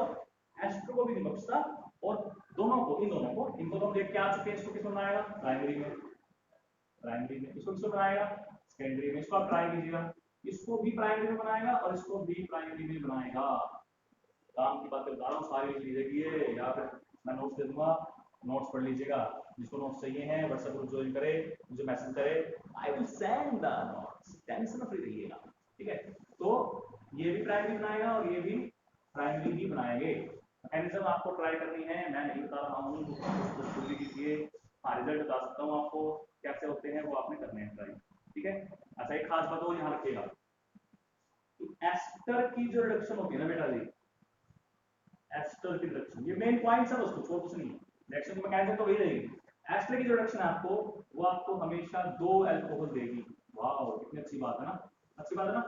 एस्टर को भी नहीं बख्शता, और दोनों को, इन दोनों को, इनको तो हम देख के आ चुके हैं, इसको किस में बनाएगा, प्राइमरी में, इसको किस में बनाएगा, सेकेंडरी में, इसको आप ट्राई कीजिएगा, इसको भी प्राइमरी में बनाएगा और इसको भी प्राइमरी में बनाएगा। काम की बातें बता रहा हूँ, सारी लिख लीजिए, या फिर मैं नोट्स दे दूंगा, नोट्स पढ़ लीजिएगा। जिसको नोट्स चाहिए हैं व्हाट्सएप ग्रुप ज्वाइन करे, मुझे मैसेज करे, I will send the notes, tension free रहिएगा। ठीक है, तो ये भी प्राइमरी बनाएगा और ये भी प्राइमरी ही बनाएंगे। मैकेनिज्म आपको ट्राई करनी है, मैं नहीं बता रहा हूँ, खुद भी कीजिए, हाँ रिजल्ट बता सकता हूँ आपको कैसे होते हैं, वो आपने करने हैं ट्राई। ठीक है, अच्छा एक खास बात वो यहाँ रखिएगा, एस्टर की जो रिडक्शन होती है ना बेटा जी, एस्टर की रिडक्शन, ये मेन पॉइंट है, उसको छोड़ कुछ नहीं, रिएक्शन की मैकेनिज्म तो वही रहेगी। एस्टर की जो रिडक्शन है आपको, वो आपको हमेशा 2 अल्कोहल देगी। वाह, कितनी अच्छी बात है ना, अच्छी बात है ना,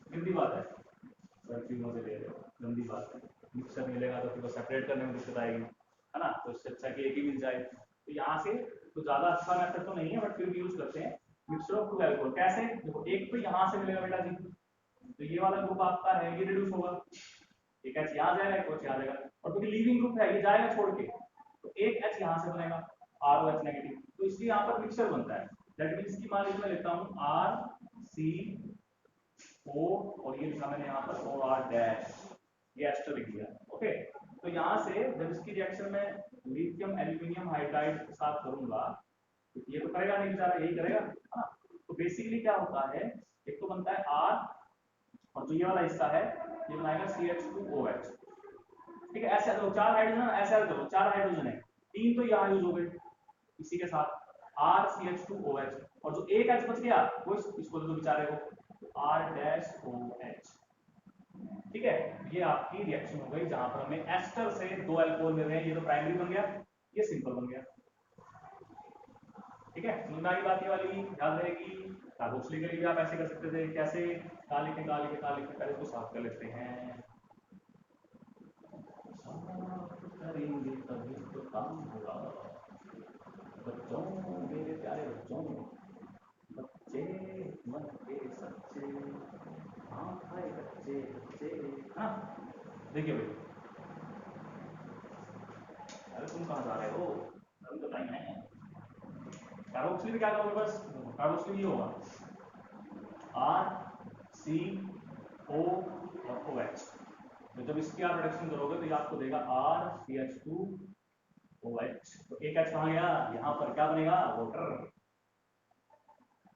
गंदी बात है सर, क्यों से ले रहे हो, गंदी बात है। मिक्सर मिलेगा तो फिर सेपरेट करने में दिक्कत आएगी, है ना, तो इससे अच्छा कि एक ही मिल जाए। तो यहाँ से तो ज्यादा अच्छा मेथड तो नहीं है, बट फिर भी यूज करते हैं मिक्सर ऑफ 2 अल्कोहल। कैसे, देखो एक तो यहाँ से मिलेगा बेटा जी, तो ये वाला ग्रुप आपका है, ये रिड्यूस होगा, एक H यहाँ जाएगा, एक OH यहाँ जाएगा, और क्योंकि लीविंग ग्रुप है ये जाएगा छोड़ के, तो एक H यहाँ से बनेगा, ROH नेगेटिव, तो इसलिए यहाँ पर मिक्सर बनता है। दैट मींस की मान लीजिए मैं लेता हूँ RCO, और ये लिखा मैंने यहाँ पर OR डैश, ये एस्टर लिख दिया। ओके, तो यहाँ से जब इसकी रिएक्शन में लिथियम एल्यूमिनियम हाइड्राइड के साथ करूंगा, तो ये तो करेगा नहीं बेचारा, यही करेगा। हाँ, तो बेसिकली क्या होता है, एक तो बनता है R, और जो ये वाला हिस्सा है ये बनाएगा CH2OH। ठीक है, ऐसे तो 4 हाइड्रोजन, ऐसे करो 4 हाइड्रोजन है, 3 तो यहाँ यूज हो गए इसी के साथ, RCH2OH, और जो एक H बच गया वो इसको दो बेचारे को, R-OH। ठीक है, ये आपकी रिएक्शन हो गई जहां पर हमें एस्टर से 2 अल्कोहल मिल रहे हैं, ये तो प्राइमरी बन गया, ये सिंपल बन गया। ठीक है, समझ आई बात ये वाली, याद रहेगी। कार्बोक्सिलिक के लिए भी आप ऐसे कर सकते थे, कैसे, काले के पहले इसको साफ कर लेते हैं, साफ करेंगे तभी तो काम होगा। बच्चों, मेरे प्यारे बच्चों, बच्चे मन के सच्चे, हाँ खाए बच्चे बच्चे, हाँ देखिए भाई, अरे तुम कहाँ जा रहे हो, अभी तो टाइम है। कार्बोक्सिल में क्या करोगे, बस कार्बोक्सिल ये होगा RCO और OH। तो जब इसकी आप रिडक्शन करोगे तो ये आपको देगा RCH2OH। तो एक H कहाँ गया, यहाँ पर क्या बनेगा, वाटर।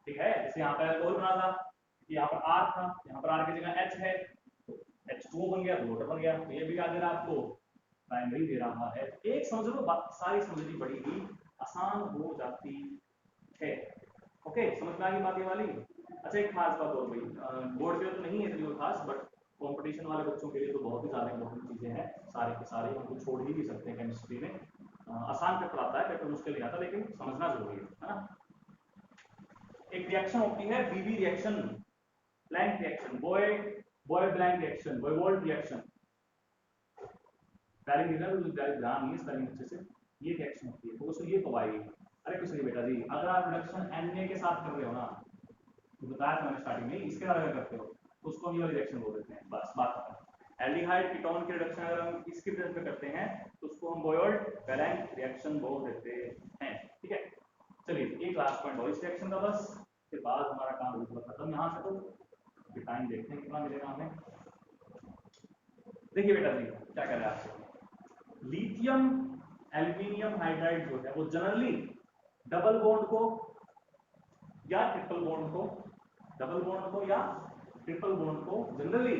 ठीक है, जैसे यहाँ पर अल्कोहल बना था, यहाँ पर R था, यहाँ पर R की जगह H है, तो H2O बन गया, तो वाटर बन गया। तो ये भी क्या दे रहा है आपको, प्राइमरी दे रहा है। एक समझ लो, सारी समझनी बड़ी ही आसान हो जाती है। ओके, समझ में आ गई बात ये वाली। अच्छा, एक खास बात और भाई, बोर्ड के लिए तो नहीं है इतनी खास, बट कंपटीशन वाले बच्चों के लिए तो बहुत ही ज़्यादा इंपॉर्टेंट चीज़ें हैं। सारे के सारे हमको छोड़ ही नहीं सकते हैं केमिस्ट्री में। आसान पेपर आता है, पेपर मुश्किल नहीं आता, लेकिन समझना जरूरी है ना। एक रिएक्शन होती है बीबी रिएक्शन, ब्लैंक रिएक्शन, बॉय Blanc reaction, Bouveault reaction. Spelling ध्यान नहीं, स्पेलिंग अच्छे से। ये रिएक्शन होती है, तो उसमें ये कब आएगी, अरे कुछ नहीं बेटा जी, अगर आप रिडक्शन Na के साथ कर रहे हो ना, तो बताया था मैंने स्टार्टिंग में, इसके साथ अगर करते हो तो उसको हम ये वाली रिएक्शन बोल देते हैं, बस बात खत्म। एल्डिहाइड कीटोन की रिडक्शन अगर हम इसके प्रेजेंट में करते हैं तो उसको हम बॉयल्ड ब्लैंक रिएक्शन बोल देते हैं। ठीक है, चलिए एक लास्ट पॉइंट और इस रिएक्शन का, बस उसके बाद हमारा काम बिल्कुल खत्म यहाँ से। तो टाइम देखते हैं कितना मिलेगा हमें। देखिए बेटा जी, क्या कर रहे हैं आपसे, लिथियम एल्यूमिनियम हाइड्राइड जो है वो जनरली डबल बॉन्ड को या ट्रिपल बॉन्ड को, डबल बॉन्ड को या ट्रिपल बॉन्ड को जनरली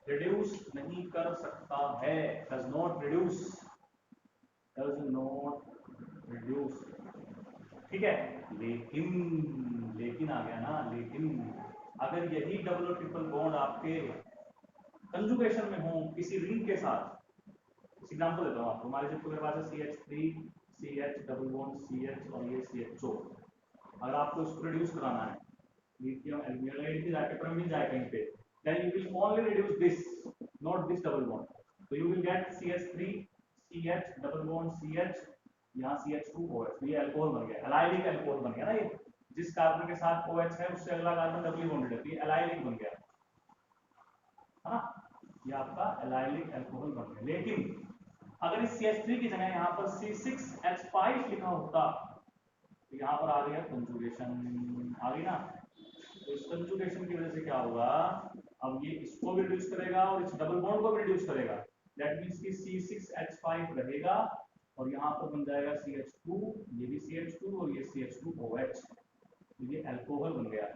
रिड्यूस नहीं कर सकता है, डज नॉट रिड्यूस, ठीक है। लेकिन आ गया ना, लेकिन अगर यही डबल और ट्रिपल बॉन्ड आपके कंजुगेशन में हो किसी रिंग के साथ, एग्जांपल देता हूँ आपको, हमारे जब मेरे पास है CH3 CH double bond CH और ये CHO, अगर आपको इसको रिड्यूस कराना है, लिथियम एल्यूमिनियम की जाके पर मिल जाए कहीं पे, then you will only reduce this, not this double bond, so you will get CH3 CH double bond CH, यहाँ CH2OH, ये अल्कोहल बन गया, एलाइलिक अल्कोहल बन गया ना। ये जिस कार्बन के साथ OH है उससे अगला कार्बन डबल बॉन्डेड है, तो ये एलाइलिक बन गया, है ना, ये आपका एलाइलिक अल्कोहल बन गया। लेकिन अगर इस CH3 की जगह यहाँ पर C6H5 लिखा होता, तो यहाँ पर आ गया कंजुगेशन, आ गई ना। तो इस कंजुगेशन की वजह से क्या होगा, अब ये इसको भी रिड्यूस करेगा और इस डबल बॉन्ड को भी रिड्यूस करेगा, दैट मींस कि C6H5 रहेगा और यहाँ पर बन जाएगा CH2, ये भी CH2 और ये CH2OH, तो ये अल्कोहल बन गया।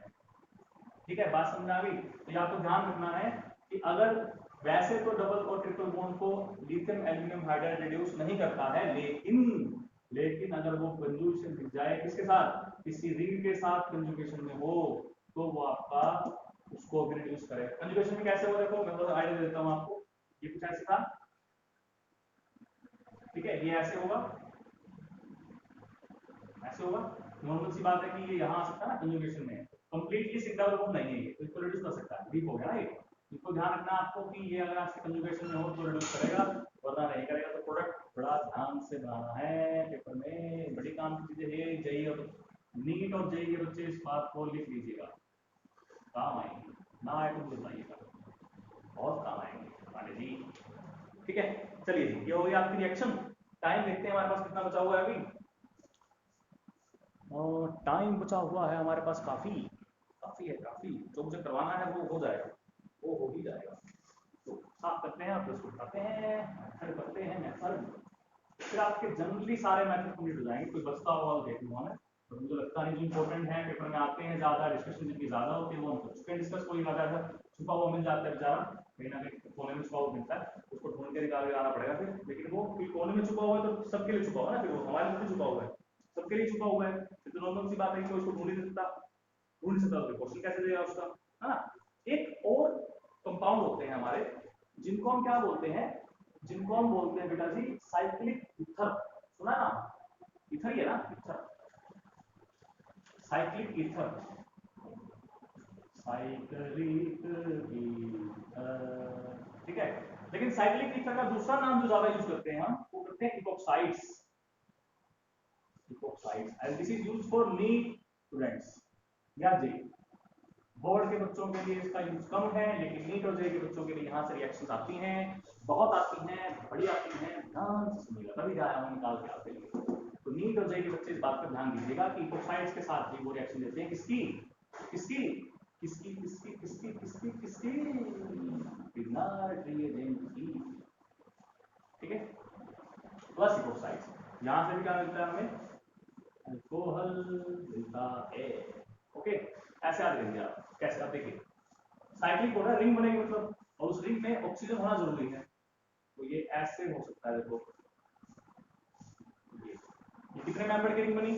ठीक है, बात समझ आ गई। तो ये आपको ध्यान रखना है कि अगर वैसे तो डबल और ट्रिपल बॉन्ड को लिथियम एल्यूमिनियम हाइड्राइड रिड्यूस नहीं करता है, लेकिन अगर वो कंजुगेशन दिख जाए किसके साथ, किसी रिंग के साथ कंजुगेशन में हो, तो वो आपका उसको भी रिड्यूस करेगा। कंजुगेशन में कैसे हो, देखो मैं थोड़ा आइडिया देता हूँ आपको। ये कुछ ऐसे था, ठीक है, ये ऐसे होगा, ऐसे होगा। नॉर्मल सी बात है कि ये यहाँ आ सकता है ना कंजुगेशन में, कंप्लीटली सिंगल बॉन्ड नहीं है ये, तो इसको रिड्यूस कर सकता है, वीक हो गया ना ये। इसको ध्यान रखना आपको कि ये अगर आपसे कंजुगेशन में हो तो रिड्यूस करेगा, वरना नहीं करेगा। तो प्रोडक्ट बड़ा ध्यान से बनाना है, पेपर में बड़ी काम की चीजें है। जेई और नीट और जेई के बच्चे इस बात को लिख लीजिएगा, काम आएंगे, ना आए तो बताइएगा, बहुत काम आएंगे पांडे जी। ठीक है, चलिए ये हो गई आपकी रिएक्शन। टाइम देखते हैं हमारे पास कितना बचा हुआ है अभी। और टाइम बचा हुआ है हमारे पास काफी काफी है, काफी। जो मुझे करवाना है वो हो जाएगा, वो हो ही जाएगा। तो साफ करते हैं और उसको उठाते हैं, मेथड करते हैं मेथड, फिर आपके जनरली सारे मेथड कंप्लीट हो जाएंगे। कोई बचता हुआ तो देख लूंगा मैं, तो मुझे लगता नहीं जो इंपॉर्टेंट है पेपर में आते हैं ज्यादा, डिस्कशन जितनी ज्यादा होती है वो हम कर चुके हैं डिस्कस। कोई ज्यादा ऐसा छुपा हुआ मिल जाता है बेचारा, कहीं ना कहीं कोने में छुपा हुआ मिलता है, उसको ढूंढ के निकाल के आना पड़ेगा फिर। लेकिन वो कोने में छुपा हुआ है तो सबके लिए छुपा हुआ है ना, फिर वो हमारे लिए छुपा हुआ है, सबके लिए छुपा हुआ है। तो नॉर्मल सी बात है कि उसको ढूंढ ही नहीं सकता, ढूंढ सकता तो क्वेश्चन कैसे देगा उसका, है ना। एक और कंपाउंड होते हैं हमारे, जिनको हम क्या बोलते हैं, जिनको हम बोलते हैं बेटा जी साइक्लिक ईथर, सुना ना, ईथर ही है ना, ether, cyclic ether, cyclic ether, ठीक है। लेकिन साइक्लिक ईथर का दूसरा नाम जो ज्यादा यूज करते हैं हम, वो करते हैं epoxides, epoxides and this is used for NEET students. या जी बोर्ड के बच्चों के लिए इसका यूज कम है, लेकिन नीट और जे के बच्चों के लिए यहाँ से रिएक्शंस आती हैं, बहुत आती हैं, बड़ी आती हैं, ध्यान से सुनिएगा, तभी आया हूँ निकाल के आपके लिए। तो नीट और जे के बच्चे इस बात पर ध्यान दीजिएगा कि इपोक्साइड्स के साथ भी वो रिएक्शन देते हैं किसकी किसकी किसकी किसकी किसकी किसकी किसकी ठीक है, प्लस इपोक्साइड्स। यहाँ से भी क्या मिलता है हमें, अल्कोहल मिलता है। ओके, ऐसे याद रखिए आप कैसे। आप देखिए साइक्लिक हो रहा है, रिंग बनेगी मतलब, और उस रिंग में ऑक्सीजन होना जरूरी है, तो ये ऐसे हो सकता है। देखो ये कितने मेंबर की रिंग बनी,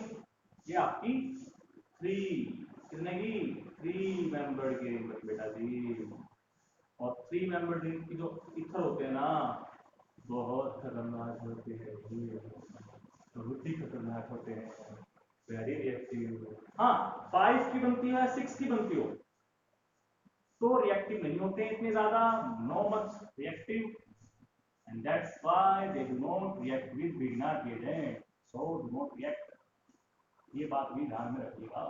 ये आपकी 3 कितने की 3 मेंबर की रिंग बनी बेटा जी। और 3 मेंबर रिंग की जो इथर होते हैं ना, बहुत खतरनाक होते हैं, बहुत ही खतरनाक होते हैं, वेरी रिएक्टिव। हाँ 5 की बनती है 6 की बनती हो तो रिएक्टिव नहीं होते हैं इतने ज्यादा, no much reactive, and that's why they do not react with Grignard reagent, so do not react। ये बात भी ध्यान में रखिएगा।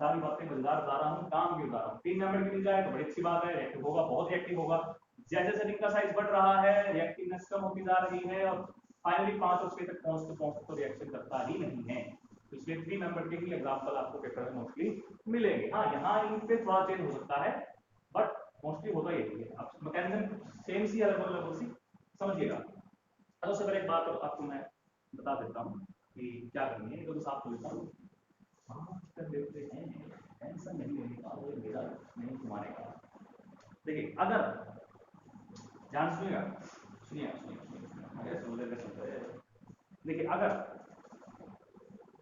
सारी बातें मजेदार बता रहा हूँ, काम भी बता रहा हूँ। 3 मेंबर की मिल जाए तो बड़ी अच्छी बात है, रिएक्टिव होगा, बहुत रिएक्टिव होगा। जैसे जैसे रिंग का साइज बढ़ रहा है, रिएक्टिवनेस कम होती जा रही है, और फाइनली 5 और 6 तक पहुंचते तो रिएक्शन करता ही नहीं है। तो इसलिए 3 मेंबर के ही एग्जाम्पल आपको पेपर में मोस्टली मिलेंगे। हाँ यहाँ इन पे थोड़ा चेंज हो सकता है, बट मोस्टली होता यही है। अब मैकेनिज्म सेम सी अलग अलग सी समझिएगा। तो सबसे पहले एक बात आपको मैं बता देता हूँ कि क्या करनी है, तो साफ हो लेता हूँ। कर देते हैं, टेंशन नहीं लेने का, वो मेरा नहीं तुम्हारे का। देखिए अगर ध्यान सुनिएगा, सुनिए देखिए अगर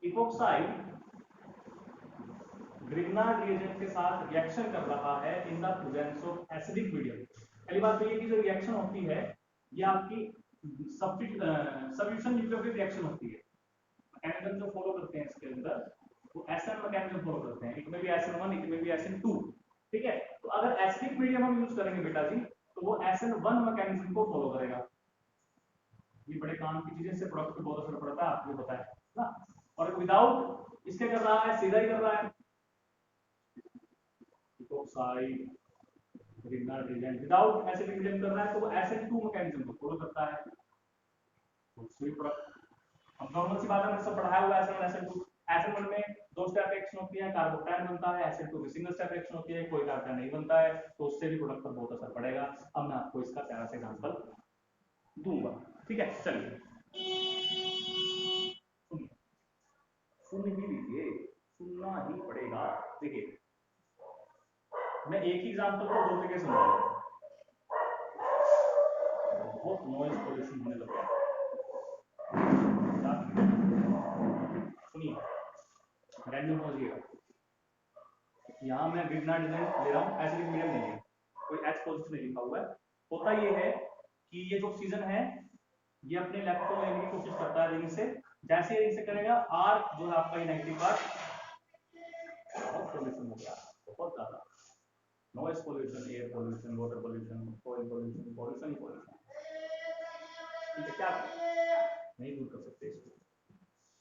इपोक्साइड ग्रिग्नार्ड रिएजेंट के साथ रिएक्शन कर रहा है in the presence of acidic medium. पहली बात तो ये कि जो रिएक्शन होती है ये आपकी सब्स्टिट्यूशन न्यूक्लियोफिलिक रिएक्शन होती है। मैकेनिज्म जो फॉलो करते हैं इसके अंदर वो एसएन मैकेनिज्म फॉलो करते हैं, एक में भी SN1 एक में भी SN2। ठीक है, तो अगर एसिडिक मीडियम हम यूज करेंगे बेटा जी तो वो SN1 मैकेनिज्म को फॉलो करेगा। ये बड़े काम की चीजें से प्रोडक्ट पे बहुत असर पड़ता है, आपको पता है ना। और विदाउट इसके कर रहा है, सीधा ही कर रहा है epoxide Grignard reagent, without acidic medium कर रहा है तो वो SN2 मैकेनिज्म को फॉलो करता है। तो स्वीट प्रोडक्ट अब नॉर्मल सी बात है, हमने सब पढ़ाया हुआ है SN1 SN2। SN1 में 2 स्टेप रिएक्शन होती है, कार्बोकैटायन बनता है, SN2 में सिंगल स्टेप रिएक्शन होती है, कोई कार्बोकैटायन नहीं बनता है, तो उससे भी प्रोडक्ट पर बहुत असर पड़ेगा। अब मैं आपको इसका प्यारा सा एग्जांपल दूंगा। ठीक है, चलिए सुन ही लीजिए, सुनना ही पड़ेगा। देखिए मैं एक ही एग्जांपल को 2 जगह समझाऊंगा, बहुत नॉइज पोल्यूशन होने लग गया। सुनिए रैंडम समझिएगा, यहाँ मैं ग्रिग्नार्ड रिएजेंट ले रहा हूँ, एसिडिक मीडियम नहीं है, कोई H पॉजिटिव नहीं लिखा हुआ है। होता ये है कि ये जो ऑक्सीजन है ये अपने इलेक्ट्रॉन लेने की कोशिश करता है रिंग से, जैसे ही रिंग से करेगा आर जो है आपका नेगेटिव पार्ट, बहुत पोल्यूशन हो गया, बहुत ज्यादा noise pollution, air pollution, water pollution, soil pollution, pollution ही पोल्यूशन। ठीक है, क्या नहीं दूर कर सकते इसको।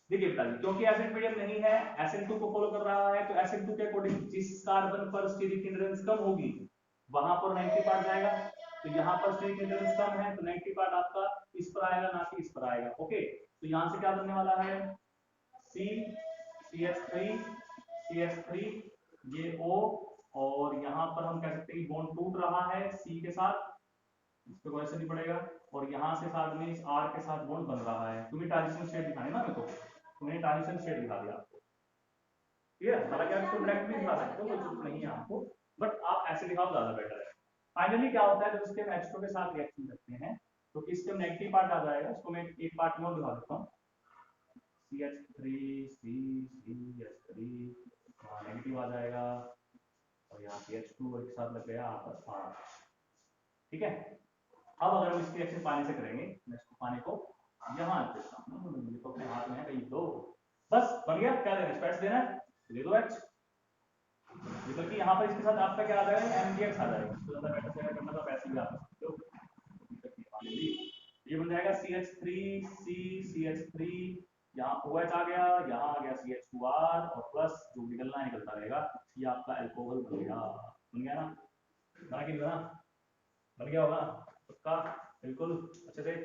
देखिए बेटा जी, क्योंकि एसिड मीडियम नहीं है, SN2 को फॉलो कर रहा है, तो SN2 के अकॉर्डिंग जिस कार्बन पर स्टीरिक हिंड्रेंस कम होगी वहां पर नेगेटिव पार्ट जाएगा। तो यहाँ पर स्टीरिक हिंड्रेंस कम है तो नेगेटिव पार्ट आपका इस पर आएगा, ना कि इस पर आएगा। ओके, तो यहाँ से क्या बनने वाला है, CH3 ये O, और यहाँ पर हम कह सकते हैं कि बॉन्ड टूट रहा है C के साथ, इस पे कोई असर नहीं पड़ेगा, और यहाँ से साथ में इस R के साथ बॉन्ड बन रहा है। तुम्हें ट्रांजिशन स्टेट दिखाने ना, मेरे को मैंने ट्रांजिशन स्टेट दिखा दिया आपको। क्लियर, हालांकि आप इसको डायरेक्ट भी दिखा सकते हो, कोई जरूरत नहीं है आपको, बट आप ऐसे दिखाओ ज्यादा बेटर है। फाइनली क्या होता है जब इसके हम H2 के साथ रिएक्शन करते हैं तो इसके नेगेटिव पार्ट आ जाएगा, इसको मैं एक पार्ट में और दिखा देता हूँ। CH3 नेगेटिव आ जाएगा, और यहाँ CH2 एक साथ लग गया आपस R। ठीक है, अब अगर हम इसकी रिएक्शन पानी से करेंगे, मैं इसको पानी को यहाँ देता हूँ, ये तो अपने हाथ में है, कहीं दो बस बन गया। क्या देना, स्पेट्स देना है, दे दो H, बल्कि यहाँ पर इसके साथ आपका क्या आ जाएगा, MgX आ जाएगा। तो ज्यादा बेटर से करना था वैसे भी आप सकते हो। ये बन जाएगा CH3 C CH3 यहाँ OH आ गया, यहाँ आ गया CH2R और प्लस जो निकलना निकलता रहेगा, ये आपका अल्कोहल बन गया। बन गया ना? बना कि नहीं बना? बन गया होगा पक्का, बिल्कुल अच्छे से।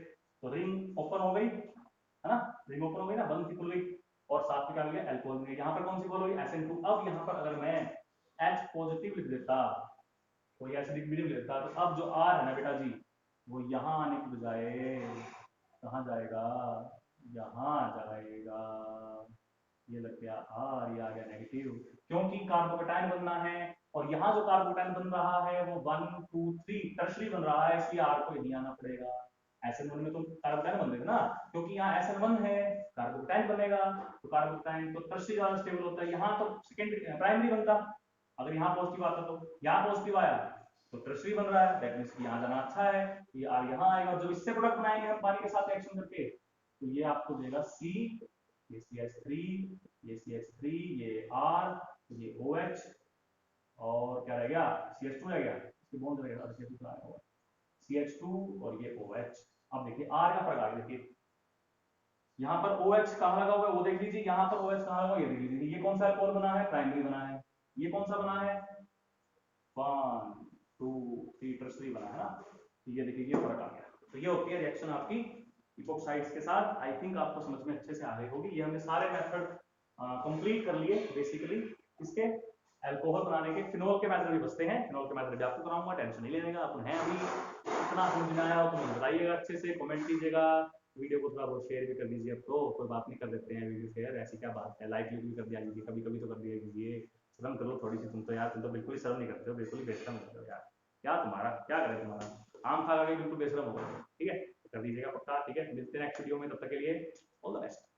तो रिंग ओपन हो गई है ना, रिंग ओपन हो गई ना, बंद सी खुल गई, और साथ में क्या हो गया, अल्कोहल में। यहाँ पर कौन सी खोल हुई, SN2। अब यहाँ पर अगर मैं H पॉजिटिव लिख देता, कोई एसिडिक मीडियम लेता, तो अब जो R है ना बेटा जी, वो यहाँ आने की बजाय कहाँ जाएगा, यहाँ जाएगा। ये लग गया R, ये आ गया नेगेटिव, क्योंकि कार्बोकेटाइन बनना है, और यहाँ जो कार्बोकेटाइन बन रहा है वो 1 2 3 टर्शरी बन रहा है, इसलिए R को यहीं आना पड़ेगा। SN1 में तो कार्बोकेटाइन बन देगा ना, क्योंकि यहाँ SN1 है, कार्बोकेटाइन बनेगा, तो कार्बोकेटाइन तो टर्शरी ज्यादा स्टेबल होता है, यहाँ तो सेकेंडरी प्राइमरी बनता। अगर यहाँ पॉजिटिव आता तो यहाँ पॉजिटिव आया तो टर्शरी बन रहा है, दैट मींस कि यहाँ जाना अच्छा है, ये R यहाँ आएगा, और जब इससे प्रोडक्ट बनाएंगे हम पानी के साथ रिएक्शन करके, तो ये आपको देगा C, ये CH3, ये CH3, ये R, ये OH, और क्या रह गया, CH2 रह गया, इसके बॉन्ड रह गया, CH2 आया हुआ, CH2 और ये OH। अब देखिए R का प्रकार आ गया, देखिए यहाँ पर OH कहाँ लगा हुआ है वो देख लीजिए, यहाँ पर OH कहाँ लगा हुआ है ये देख लीजिए, ये कौन सा अल्कोहल बना है, प्राइमरी बना है, ये कौन सा बना है, 1 2 3 टर्शरी बना है ना, तो ये देखिए ये फर्क आ गया। तो ये होती है रिएक्शन आपकी इपोक्साइड्स के साथ। आई थिंक आपको समझ में अच्छे से आ गई होगी। ये हमने सारे मेथड कंप्लीट कर लिए बेसिकली, इसके अल्कोहल बनाने के। फिनोल के मेथड भी बचते हैं, फिनोल के मेथड भी आपको कराऊंगा, टेंशन नहीं लेने का, अपन है अभी। इतना समझ में आया हो तो मुझे बताइएगा अच्छे से, कमेंट कीजिएगा, वीडियो को थोड़ा बहुत शेयर भी कर दीजिए। अब तो कोई बात नहीं, कर देते हैं वीडियो शेयर, ऐसी क्या बात है, लाइक भी कर दिया कीजिए, कभी कभी तो कर दिया कीजिए, शर्म करो थोड़ी सी, तुम तो यार, तुम तो बिल्कुल ही शर्म नहीं करते हो, बिल्कुल ही बेशरम होते हो यार, क्या तुम्हारा क्या करे, तुम्हारा आम खा के बिल्कुल बेशरम हो गए, ठीक है, कर दीजिएगा पक्का, ठीक है। मिलते हैं नेक्स्ट वीडियो में, तब तक के लिए ऑल द बेस्ट।